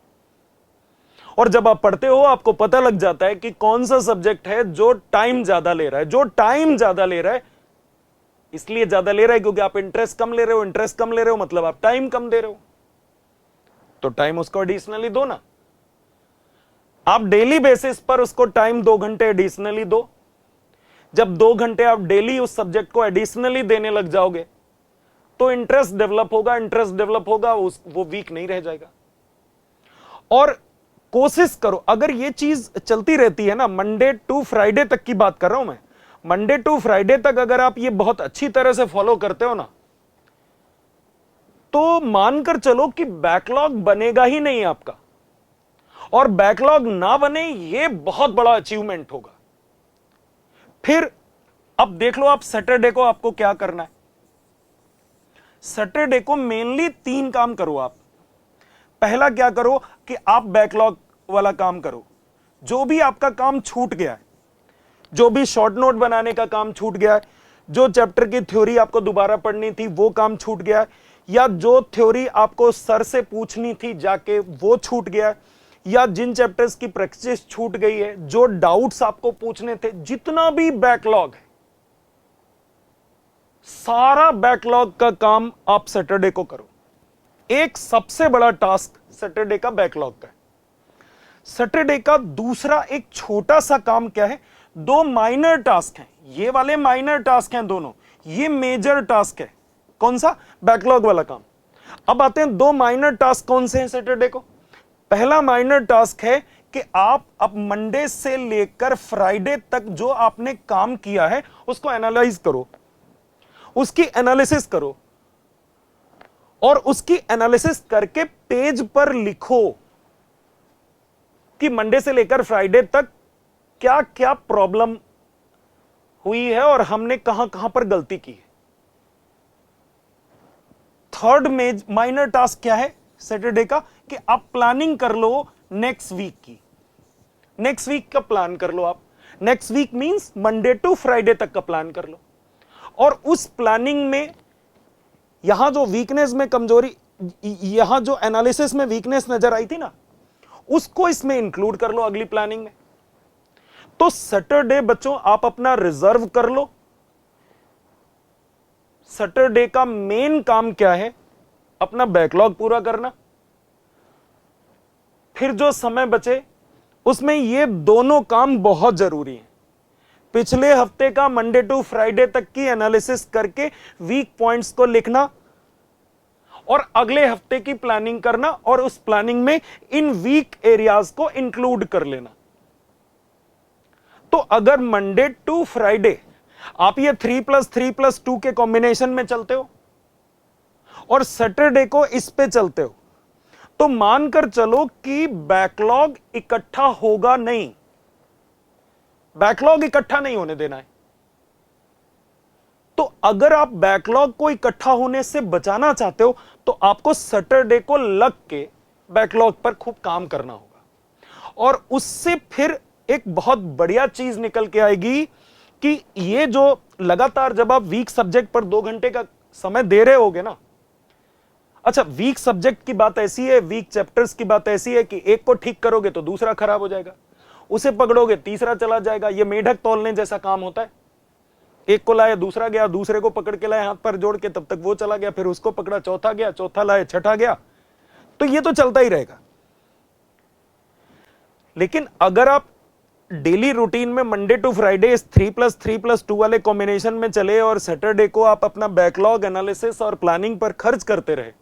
और जब आप पढ़ते हो आपको पता लग जाता है कि कौन सा सब्जेक्ट है जो टाइम ज्यादा ले रहा है। जो टाइम ज्यादा ले रहा है इसलिए ज्यादा ले रहा है क्योंकि आप इंटरेस्ट कम ले रहे हो। इंटरेस्ट कम ले रहे हो मतलब आप टाइम कम दे रहे हो, तो टाइम उसको एडिशनली दो ना। आप डेली बेसिस पर उसको टाइम 2 घंटे एडिशनली दो। जब 2 घंटे आप डेली उस सब्जेक्ट को एडिशनली देने लग जाओगे तो इंटरेस्ट डेवलप होगा। इंटरेस्ट डेवलप होगा, वो वीक नहीं रह जाएगा। और कोशिश करो, अगर ये चीज चलती रहती है ना, मंडे टू फ्राइडे तक की बात कर रहा हूं मैं, मंडे टू फ्राइडे तक अगर आप ये बहुत अच्छी तरह से फॉलो करते हो ना, तो मानकर चलो कि बैकलॉग बनेगा ही नहीं आपका। और बैकलॉग ना बने ये बहुत बड़ा अचीवमेंट होगा। फिर अब देख लो, आप सैटरडे को आपको क्या करना है। सैटरडे को मेनली 3 काम करो आप। पहला क्या करो कि आप बैकलॉग वाला काम करो। जो भी आपका काम छूट गया है, जो भी शॉर्ट नोट बनाने का काम छूट गया है, जो चैप्टर की थ्योरी आपको दोबारा पढ़नी थी वो काम छूट गया है, या जो थ्योरी आपको सर से पूछनी थी जाके वो छूट गया है, या जिन चैप्टर्स की प्रैक्टिस छूट गई है, जो डाउट्स आपको पूछने थे, जितना भी बैकलॉग है सारा बैकलॉग का काम आप सैटरडे को करो। एक सबसे बड़ा टास्क सैटरडे का बैकलॉग का है। सैटरडे का दूसरा एक छोटा सा काम क्या है, 2 माइनर टास्क हैं। ये वाले माइनर टास्क हैं दोनों, ये मेजर टास्क है। कौन सा? बैकलॉग वाला काम। अब आते हैं 2 माइनर टास्क कौन से हैं सैटरडे को। पहला माइनर टास्क है कि आप अब मंडे से लेकर फ्राइडे तक जो आपने काम किया है उसको एनालाइज करो, उसकी एनालिसिस करो, और उसकी एनालिसिस करके पेज पर लिखो कि मंडे से लेकर फ्राइडे तक क्या क्या प्रॉब्लम हुई है और हमने कहां कहां पर गलती की है। थर्ड माइनर टास्क क्या है सैटरडे का, कि आप प्लानिंग कर लो नेक्स्ट वीक की। नेक्स्ट वीक का प्लान कर लो आप। Next week means Monday to Friday तक का प्लान कर लो। और उस प्लानिंग में यहां जो वीकनेस में कमजोरी, यहां जो एनालिसिस में वीकनेस नजर आई थी ना, उसको इसमें इंक्लूड कर लो अगली प्लानिंग में। तो सैटरडे बच्चों आप अपना रिजर्व कर लो। सैटरडे का मेन काम क्या है? अपना बैकलॉग पूरा करना। फिर जो समय बचे उसमें ये दोनों काम बहुत जरूरी हैं। पिछले हफ्ते का मंडे टू फ्राइडे तक की एनालिसिस करके वीक पॉइंट्स को लिखना और अगले हफ्ते की प्लानिंग करना, और उस प्लानिंग में इन वीक एरियाज को इंक्लूड कर लेना। तो अगर मंडे टू फ्राइडे आप ये 3+3+2 के कॉम्बिनेशन में चलते हो और सैटरडे को इस पे चलते हो, तो मानकर चलो कि बैकलॉग इकट्ठा होगा नहीं, बैकलॉग इकट्ठा नहीं होने देना है। तो अगर आप बैकलॉग को इकट्ठा होने से बचाना चाहते हो तो आपको सैटरडे को लग के बैकलॉग पर खूब काम करना होगा, और उससे फिर एक बहुत बढ़िया चीज निकल के आएगी कि ये जो लगातार जब आप वीक सब्जेक्ट पर 2 घंटे का समय दे रहे होगे ना, अच्छा वीक सब्जेक्ट की बात ऐसी है, वीक चैप्टर्स की बात ऐसी है कि एक को ठीक करोगे तो दूसरा खराब हो जाएगा, उसे पकड़ोगे तीसरा चला जाएगा। ये मेढक तौलने जैसा काम होता है, एक को लाया दूसरा गया, दूसरे को पकड़ के लाया हाथ पर जोड़ के, तब तक वो चला गया, फिर उसको पकड़ा चौथा गया, चौथा लाया छठा गया, तो ये तो चलता ही रहेगा। लेकिन अगर आप डेली रूटीन में मंडे टू फ्राइडे 3+3+2 वाले कॉम्बिनेशन में चले और सैटरडे को आप अपना बैकलॉग एनालिसिस और प्लानिंग पर खर्च करते रहे,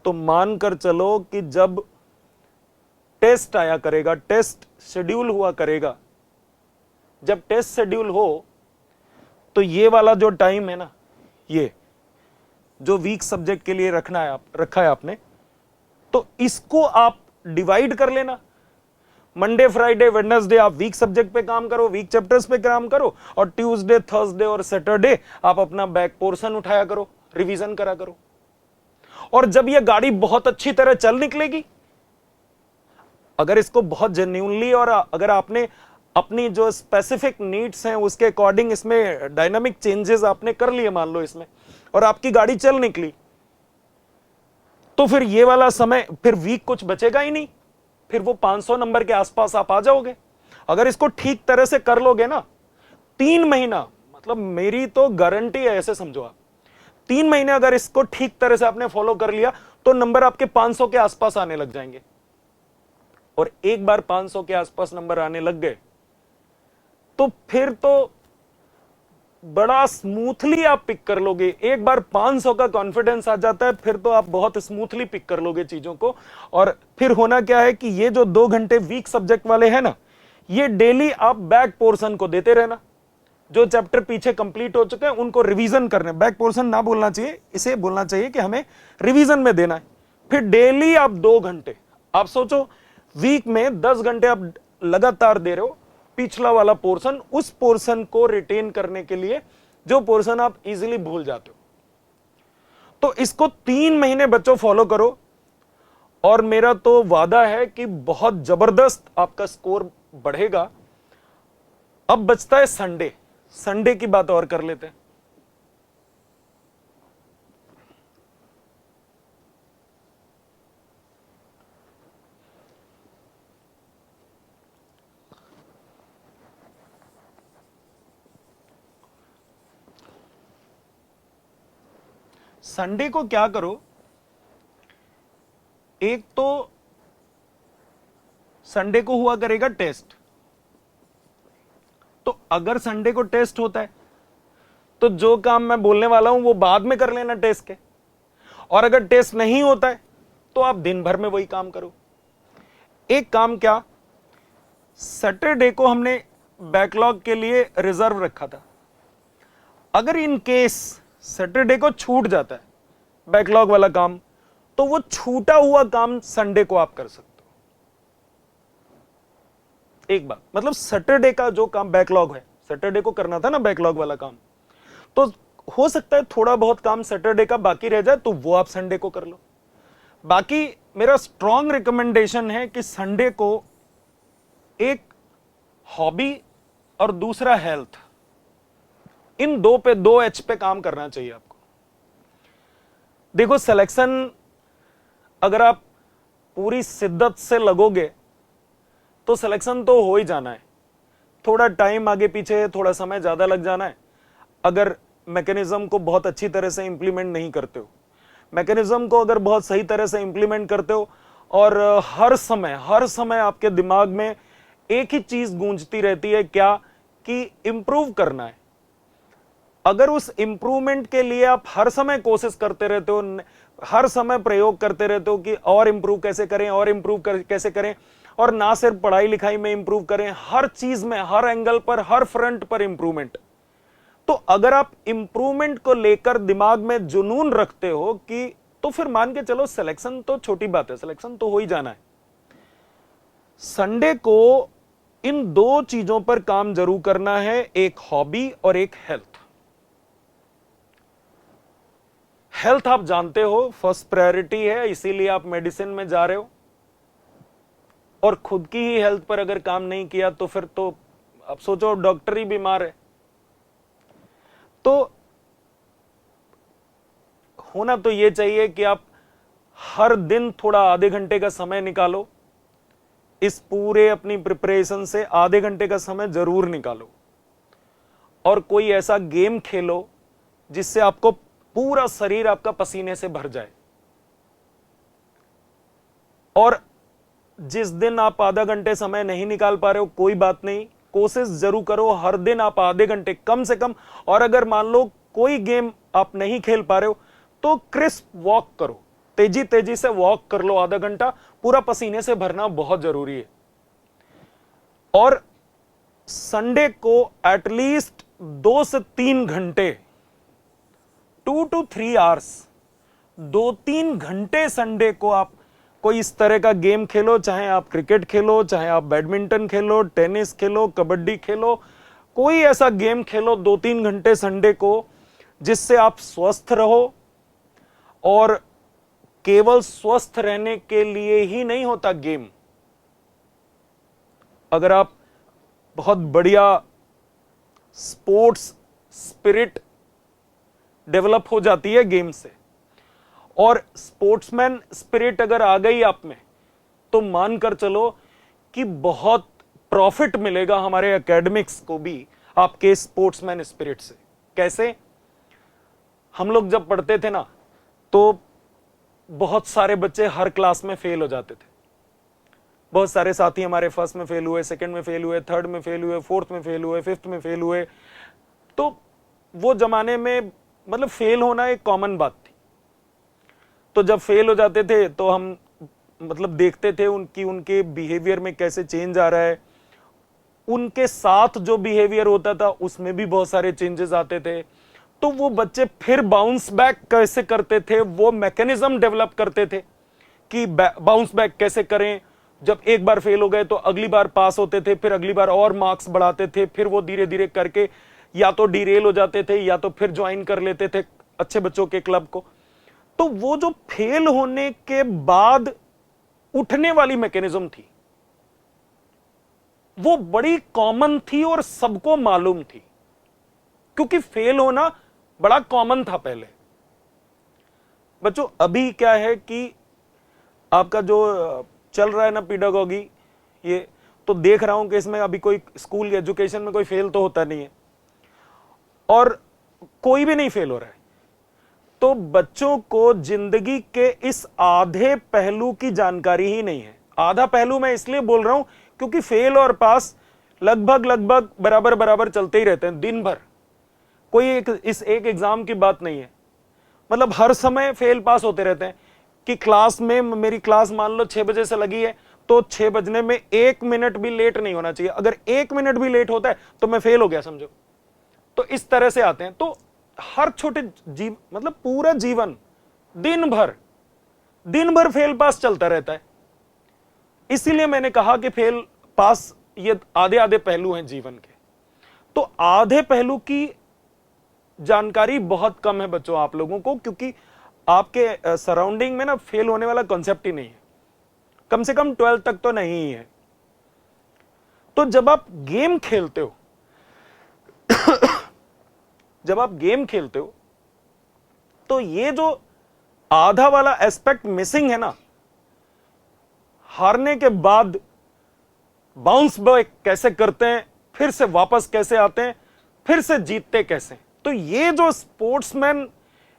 तो मानकर चलो कि जब टेस्ट आया करेगा, टेस्ट शेड्यूल हुआ करेगा, जब टेस्ट शेड्यूल हो तो ये वाला जो टाइम है ना, ये जो वीक सब्जेक्ट के लिए रखा है आपने, तो इसको आप डिवाइड कर लेना। मंडे फ्राइडे वेडनेसडे आप वीक सब्जेक्ट पे काम करो, वीक चैप्टर्स पे काम करो, और ट्यूसडे थर्सडे और सैटरडे आप अपना बैक पोर्शन उठाया करो, रिवीजन करा करो। और जब ये गाड़ी बहुत अच्छी तरह चल निकलेगी, अगर इसको बहुत जेन्युइनली और अगर आपने अपनी जो स्पेसिफिक नीड्स हैं उसके अकॉर्डिंग इसमें डायनामिक चेंजेस आपने कर लिए मान लो इसमें, और आपकी गाड़ी चल निकली, तो फिर ये वाला समय, फिर वीक कुछ बचेगा ही नहीं, फिर वो 500 नंबर के आसपास आप आ जाओगे। अगर इसको ठीक तरह से कर लोगे ना, 3 महीना, मतलब मेरी तो गारंटी है, ऐसे समझो आप 3 महीने अगर इसको ठीक तरह से आपने फॉलो कर लिया तो नंबर आपके 500 के आसपास आने लग जाएंगे। और एक बार 500 के आसपास नंबर आने लग गए तो फिर तो बड़ा स्मूथली आप पिक कर लोगे। एक बार 500 का कॉन्फिडेंस आ जाता है फिर तो आप बहुत स्मूथली पिक कर लोगे चीजों को। और फिर होना क्या है कि ये जो 2 घंटे वीक सब्जेक्ट वाले हैं ना, ये डेली आप बैक पोर्शन को देते रहना। जो चैप्टर पीछे कंप्लीट हो चुके हैं उनको रिवीजन करने, बैक पोर्शन ना बोलना चाहिए, इसे बोलना चाहिए कि हमें रिवीजन में देना है। फिर डेली आप 2 घंटे, आप सोचो वीक में 10 घंटे आप लगातार दे रहे हो पिछला वाला पोर्शन, उस पोर्शन को रिटेन करने के लिए जो पोर्शन आप इजीली भूल जाते हो। तो इसको 3 महीने बच्चों फॉलो करो और मेरा तो वादा है कि बहुत जबरदस्त आपका स्कोर बढ़ेगा। अब बचता है संडे। संडे की बात और कर लेते हैं। संडे को क्या करो, एक तो संडे को हुआ करेगा टेस्ट। तो अगर संडे को टेस्ट होता है तो जो काम मैं बोलने वाला हूं वो बाद में कर लेना टेस्ट के, और अगर टेस्ट नहीं होता है तो आप दिन भर में वही काम करो। एक काम क्या, सैटरडे को हमने बैकलॉग के लिए रिजर्व रखा था। अगर इन केस सैटरडे को छूट जाता है बैकलॉग वाला काम, तो वो छूटा हुआ काम संडे को आप कर सकते हो। एक बात, मतलब सैटरडे का जो काम बैकलॉग है, सैटरडे को करना था ना बैकलॉग वाला काम, तो हो सकता है थोड़ा बहुत काम सैटरडे का बाकी रह जाए तो वो आप संडे को कर लो। बाकी मेरा स्ट्रॉन्ग रिकमेंडेशन है कि संडे को एक हॉबी और दूसरा हेल्थ, इन 2 H पे काम करना चाहिए आपको। देखो सिलेक्शन अगर आप पूरी शिद्दत से लगोगे तो सिलेक्शन तो हो ही जाना है। थोड़ा टाइम आगे पीछे, थोड़ा समय ज्यादा लग जाना है। अगर मैकेनिज्म को बहुत अच्छी तरह से इंप्लीमेंट नहीं करते हो, मैकेनिज्म को अगर बहुत सही तरह से इंप्लीमेंट करते हो और हर समय आपके दिमाग में एक ही चीज गूंजती रहती है, क्या, कि इंप्रूव करना है। अगर उस इंप्रूवमेंट के लिए आप हर समय कोशिश करते रहते हो, हर समय प्रयोग करते रहते हो कि और इंप्रूव कैसे करें, और इंप्रूव कैसे करें, और ना सिर्फ पढ़ाई लिखाई में इंप्रूव करें, हर चीज में, हर एंगल पर, हर फ्रंट पर इंप्रूवमेंट, तो अगर आप इंप्रूवमेंट को लेकर दिमाग में जुनून रखते हो कि, तो फिर मान के चलो सिलेक्शन तो छोटी बात है, सिलेक्शन तो हो ही जाना है। संडे को इन दो चीजों पर काम जरूर करना है, एक हॉबी और एक हेल्थ। हेल्थ आप जानते हो फर्स्ट प्रायोरिटी है, इसीलिए आप मेडिसिन में जा रहे हो, और खुद की ही हेल्थ पर अगर काम नहीं किया तो फिर तो आप सोचो डॉक्टर ही बीमार है। तो होना तो यह चाहिए कि आप हर दिन थोड़ा आधे घंटे का समय निकालो, इस पूरे अपनी प्रिपरेशन से आधे घंटे का समय जरूर निकालो, और कोई ऐसा गेम खेलो जिससे आपको पूरा शरीर आपका पसीने से भर जाए। और जिस दिन आप आधा घंटे समय नहीं निकाल पा रहे हो, कोई बात नहीं, कोशिश जरूर करो हर दिन आप आधे घंटे कम से कम। और अगर मान लो कोई गेम आप नहीं खेल पा रहे हो तो क्रिस्प वॉक करो, तेजी तेजी से वॉक कर लो आधा घंटा, पूरा पसीने से भरना बहुत जरूरी है। और संडे को एटलीस्ट 2 से 3 घंटे, 2 to 3 आवर्स, 2-3 घंटे संडे को आप कोई इस तरह का गेम खेलो, चाहे आप क्रिकेट खेलो, चाहे आप बैडमिंटन खेलो, टेनिस खेलो, कबड्डी खेलो, कोई ऐसा गेम खेलो 2-3 घंटे संडे को, जिससे आप स्वस्थ रहो। और केवल स्वस्थ रहने के लिए ही नहीं होता गेम, अगर आप बहुत बढ़िया स्पोर्ट्स स्पिरिट डेवलप हो जाती है गेम से, और स्पोर्ट्समैन स्पिरिट अगर आ गई आप में, तो मानकर चलो कि बहुत प्रॉफिट मिलेगा हमारे एकेडमिक्स को भी आपके स्पोर्ट्समैन स्पिरिट से। कैसे? हम लोग जब पढ़ते थे ना, तो बहुत सारे बच्चे हर क्लास में फेल हो जाते थे। बहुत सारे साथी हमारे फर्स्ट में फेल हुए, सेकंड में फेल हुए, थर्ड में फेल हुए, फोर्थ में फेल हुए, फिफ्थ में फेल हुए। तो वो जमाने में मतलब फेल होना एक कॉमन बात थी। तो जब फेल हो जाते थे तो हम मतलब देखते थे उनके बिहेवियर में कैसे चेंज आ रहा है, उनके साथ जो बिहेवियर होता था उसमें भी बहुत सारे चेंजेस आते थे। तो वो बच्चे फिर बाउंस बैक कैसे करते थे, वो मैकेनिज्म डेवलप करते थे कि बाउंस बैक कैसे करें। जब एक बार फेल हो गए तो अगली बार पास होते थे, फिर अगली बार और मार्क्स बढ़ाते थे, फिर वो धीरे धीरे करके या तो डिरेल हो जाते थे या तो फिर ज्वाइन कर लेते थे अच्छे बच्चों के क्लब को। तो वो जो फेल होने के बाद उठने वाली मैकेनिज्म थी, वो बड़ी कॉमन थी और सबको मालूम थी, क्योंकि फेल होना बड़ा कॉमन था पहले। बच्चों अभी क्या है कि आपका जो चल रहा है ना पेडागॉजी, ये तो देख रहा हूं कि इसमें अभी कोई स्कूल एजुकेशन में कोई फेल तो होता नहीं है, और कोई भी नहीं फेल हो रहा है। तो बच्चों को जिंदगी के इस आधे पहलू की जानकारी ही नहीं है। आधा पहलू मैं इसलिए बोल रहा हूं क्योंकि फेल और पास लगभग बराबर बराबर चलते ही रहते हैं दिन भर। कोई इस एक एग्जाम की बात नहीं है, मतलब हर समय फेल पास होते रहते हैं। कि क्लास में, मेरी क्लास मान लो 6 बजे से लगी है, तो 6 बजने में 1 मिनट भी लेट नहीं होना चाहिए। अगर 1 मिनट भी लेट होता है तो मैं फेल हो गया समझो। तो इस तरह से आते हैं। तो हर छोटे मतलब पूरा जीवन दिन भर फेल पास चलता रहता है। इसीलिए मैंने कहा कि फेल पास ये आधे आधे पहलू हैं जीवन के। तो आधे पहलू की जानकारी बहुत कम है बच्चों आप लोगों को, क्योंकि आपके सराउंडिंग में ना फेल होने वाला कॉन्सेप्ट ही नहीं है, कम से कम 12 तक तो नहीं ही है। तो जब आप गेम खेलते हो तो ये जो आधा वाला एस्पेक्ट मिसिंग है ना, हारने के बाद बाउंस बैक कैसे करते हैं, फिर से वापस कैसे आते हैं, फिर से जीतते कैसे। तो ये जो स्पोर्ट्समैन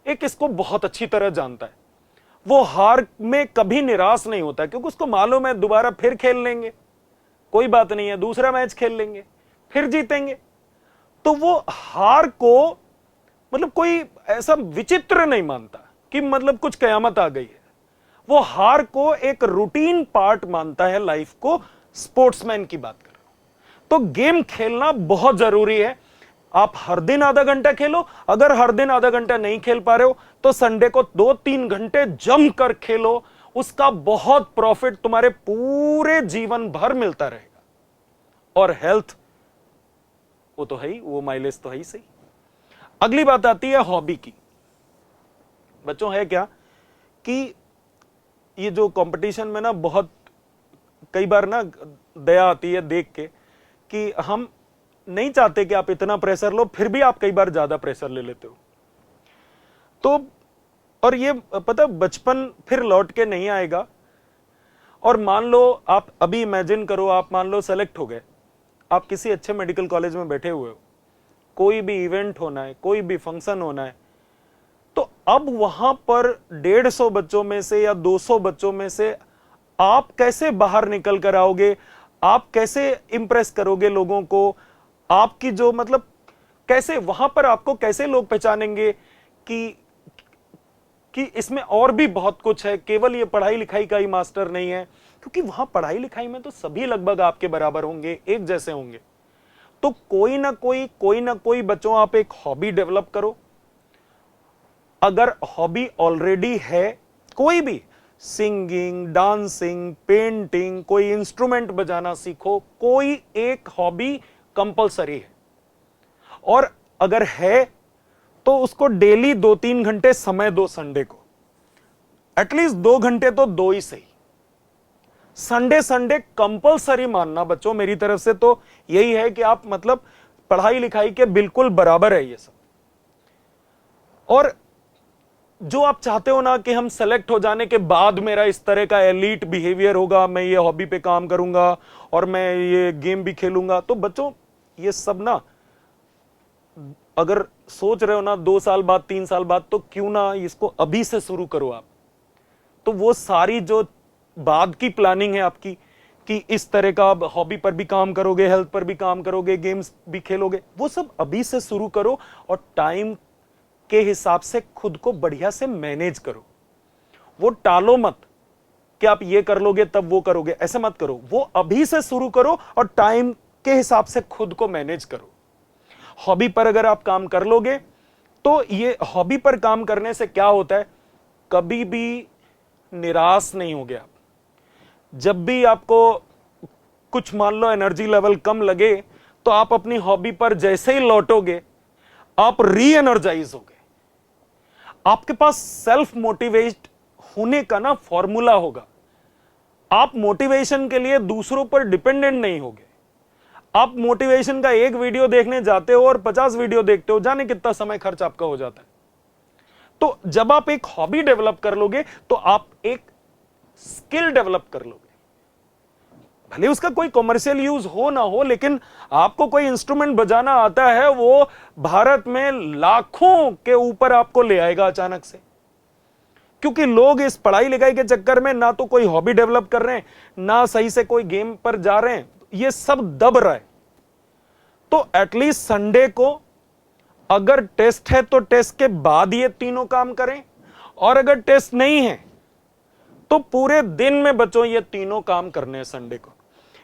एक इसको बहुत अच्छी तरह जानता है, वो हार में कभी निराश नहीं होता, क्योंकि उसको मालूम है दोबारा फिर खेल लेंगे, कोई बात नहीं है, दूसरा मैच खेल लेंगे, फिर जीतेंगे। तो वो हार को मतलब कोई ऐसा विचित्र नहीं मानता कि मतलब कुछ कयामत आ गई है। वो हार को एक रूटीन पार्ट मानता है लाइफ को। स्पोर्ट्समैन की बात कर रहा हूं। तो गेम खेलना बहुत जरूरी है। आप हर दिन आधा घंटा खेलो, अगर हर दिन आधा घंटा नहीं खेल पा रहे हो तो संडे को 2-3 घंटे जम कर खेलो, उसका बहुत प्रॉफिट तुम्हारे पूरे जीवन भर मिलता रहेगा। और हेल्थ वो तो है ही, वो माइलेज तो है ही सही। अगली बात आती है हॉबी की। बच्चों है क्या कि ये जो कंपटीशन में ना बहुत कई बार ना दया आती है देख के कि हम नहीं चाहते कि आप इतना प्रेशर लो, फिर भी आप कई बार ज्यादा प्रेशर ले लेते हो। तो और ये पता बचपन फिर लौट के नहीं आएगा। और मान लो आप अभी इमेजिन करो, आप मान लो सेलेक्ट हो गए, आप किसी अच्छे मेडिकल कॉलेज में बैठे हुए हो, कोई भी इवेंट होना है, कोई भी फंक्शन होना है, तो अब वहां पर 150 बच्चों में से या 200 बच्चों में से आप कैसे बाहर निकल कर आओगे, आप कैसे इंप्रेस करोगे लोगों को, आपकी जो मतलब कैसे वहां पर आपको कैसे लोग पहचानेंगे कि इसमें और भी बहुत कुछ है, केवल ये पढ़ाई लिखाई का ही मास्टर नहीं है। क्योंकि वहां पढ़ाई लिखाई में तो सभी लगभग आपके बराबर होंगे, एक जैसे होंगे। तो कोई ना कोई बच्चों आप एक हॉबी डेवलप करो। अगर हॉबी ऑलरेडी है, कोई भी सिंगिंग, डांसिंग, पेंटिंग, कोई इंस्ट्रूमेंट बजाना सीखो, कोई एक हॉबी कंपलसरी है। और अगर है तो उसको डेली 2-3 घंटे समय दो, संडे को एटलीस्ट 2 घंटे तो दो ही सही। संडे कंपलसरी मानना बच्चों, मेरी तरफ से तो यही है कि आप मतलब पढ़ाई लिखाई के बिल्कुल बराबर है ये सब। और जो आप चाहते हो ना कि हम सेलेक्ट हो जाने के बाद मेरा इस तरह का एलीट बिहेवियर होगा, मैं ये हॉबी पे काम करूंगा और मैं ये गेम भी खेलूंगा, तो बच्चों ये सब ना अगर सोच रहे हो ना 2 साल बाद 3 साल बाद, तो क्यों ना इसको अभी से शुरू करो आप। तो वो सारी जो बाद की प्लानिंग है आपकी कि इस तरह का हॉबी पर भी काम करोगे, हेल्थ पर भी काम करोगे, गेम्स भी खेलोगे, वो सब अभी से शुरू करो। और टाइम के हिसाब से खुद को बढ़िया से मैनेज करो। वो टालो मत कि आप ये कर लोगे तब वो करोगे, ऐसे मत करो। वो अभी से शुरू करो और टाइम के हिसाब से खुद को मैनेज करो। हॉबी पर अगर आप काम कर लोगे तो ये हॉबी पर काम करने से क्या होता है, कभी भी निराश नहीं होगे आप। जब भी आपको कुछ मान लो एनर्जी लेवल कम लगे, तो आप अपनी हॉबी पर जैसे ही लौटोगे आप री एनर्जाइज होगे। आपके पास सेल्फ मोटिवेट होने का ना फॉर्मूला होगा। आप मोटिवेशन के लिए दूसरों पर डिपेंडेंट नहीं होगे। आप मोटिवेशन का एक वीडियो देखने जाते हो और 50 वीडियो देखते हो, जाने कितना समय खर्च आपका हो जाता है। तो जब आप एक हॉबी डेवलप कर लोगे तो आप एक स्किल डेवलप कर लोगे। भले उसका कोई कमर्शियल यूज हो ना हो, लेकिन आपको कोई इंस्ट्रूमेंट बजाना आता है, वो भारत में लाखों के ऊपर आपको ले आएगा अचानक से। क्योंकि लोग इस पढ़ाई लिखाई के चक्कर में ना तो कोई हॉबी डेवलप कर रहे हैं, ना सही से कोई गेम पर जा रहे हैं, ये सब दब रहा है। तो एटलीस्ट संडे को अगर टेस्ट है तो टेस्ट के बाद ये तीनों काम करें, और अगर टेस्ट नहीं है तो पूरे दिन में बच्चों ये तीनों काम करने हैं संडे को।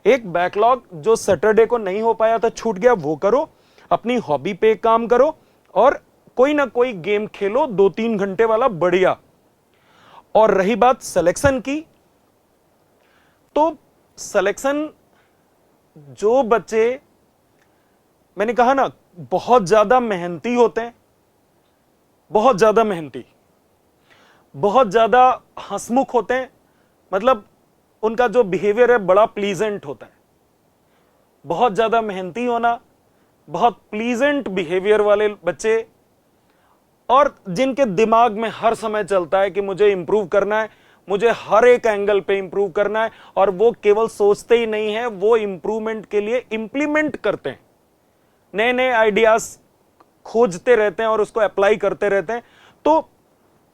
एक बैकलॉग जो सैटरडे को नहीं हो पाया था, छूट गया, वो करो। अपनी हॉबी पे काम करो और कोई ना कोई गेम खेलो 2-3 घंटे वाला, बढ़िया। और रही बात सिलेक्शन की, तो सिलेक्शन जो बच्चे मैंने कहा ना बहुत ज्यादा मेहनती होते हैं, बहुत ज्यादा मेहनती, बहुत ज्यादा हंसमुख होते हैं, मतलब उनका जो बिहेवियर है बड़ा प्लीजेंट होता है। बहुत ज्यादा मेहनती होना, बहुत प्लीजेंट बिहेवियर वाले बच्चे, और जिनके दिमाग में हर समय चलता है कि मुझे इंप्रूव करना है, मुझे हर एक एंगल पे इंप्रूव करना है, और वो केवल सोचते ही नहीं है, वो इंप्रूवमेंट के लिए इंप्लीमेंट करते हैं, नए नए आइडियाज खोजते रहते हैं और उसको अप्लाई करते रहते हैं। तो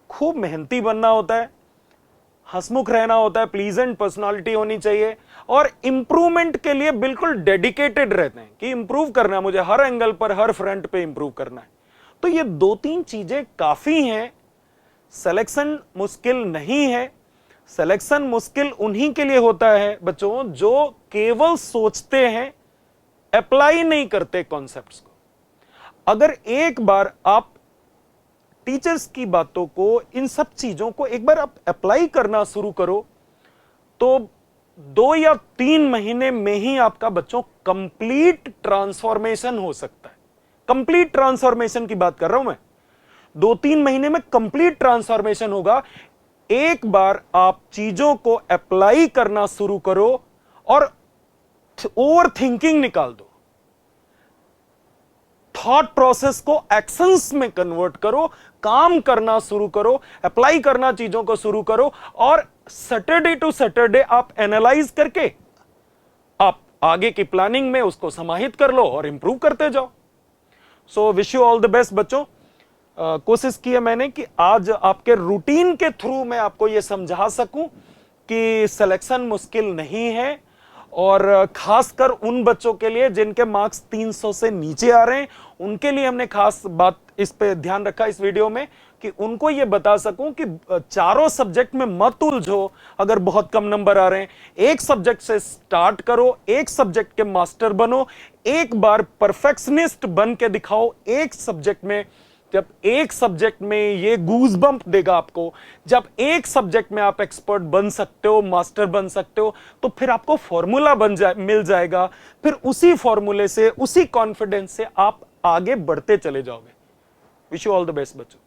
खूब मेहनती बनना होता है, हंसमुख रहना होता है, प्लीजेंट पर्सनालिटी होनी चाहिए, और इंप्रूवमेंट के लिए बिल्कुल डेडिकेटेड रहते हैं कि इंप्रूव करना है, मुझे हर एंगल पर हर फ्रंट पे इंप्रूव करना है। तो ये 2-3 चीजें काफी हैं। सिलेक्शन मुश्किल नहीं है। सिलेक्शन मुश्किल उन्हीं के लिए होता है बच्चों जो केवल सोचते हैं, अप्लाई नहीं करते कॉन्सेप्ट्स को। अगर एक बार आप टीचर्स की बातों को, इन सब चीजों को एक बार आप अप्लाई करना शुरू करो, तो 2 या 3 महीने में ही आपका बच्चों कंप्लीट ट्रांसफॉर्मेशन हो सकता है। कंप्लीट ट्रांसफॉर्मेशन की बात कर रहा हूं मैं, 2-3 महीने में कंप्लीट ट्रांसफॉर्मेशन होगा। एक बार आप चीजों को अप्लाई करना शुरू करो और ओवर थिंकिंग निकाल दो, थॉट प्रोसेस को एक्शंस में कन्वर्ट करो, काम करना शुरू करो, अप्लाई करना चीजों को शुरू करो, और सैटरडे टू सैटरडे आप एनालाइज करके आप आगे की प्लानिंग में उसको समाहित कर लो और इंप्रूव करते जाओ। So wish you all the best बच्चों। कोशिश की है मैंने कि आज आपके रूटीन के थ्रू मैं आपको यह समझा सकूं कि सिलेक्शन मुश्किल नहीं है, और खासकर उन बच्चों के लिए जिनके मार्क्स 300 से नीचे आ रहे हैं, उनके लिए हमने खास बात इस पे ध्यान रखा इस वीडियो में कि उनको यह बता सकूं कि चारों सब्जेक्ट में मत उलझो। अगर बहुत कम नंबर आ रहे हैं, एक सब्जेक्ट से स्टार्ट करो, एक सब्जेक्ट के मास्टर बनो, एक बार परफेक्शनिस्ट बन के दिखाओ एक सब्जेक्ट में। जब एक सब्जेक्ट में ये गूज बम्प देगा आपको, जब एक सब्जेक्ट में आप एक्सपर्ट बन सकते हो, मास्टर बन सकते हो, तो फिर आपको फॉर्मूला मिल जाएगा। फिर उसी फॉर्मूले से, उसी कॉन्फिडेंस से आप आगे बढ़ते चले जाओगे। Wish you all the best बच्चों।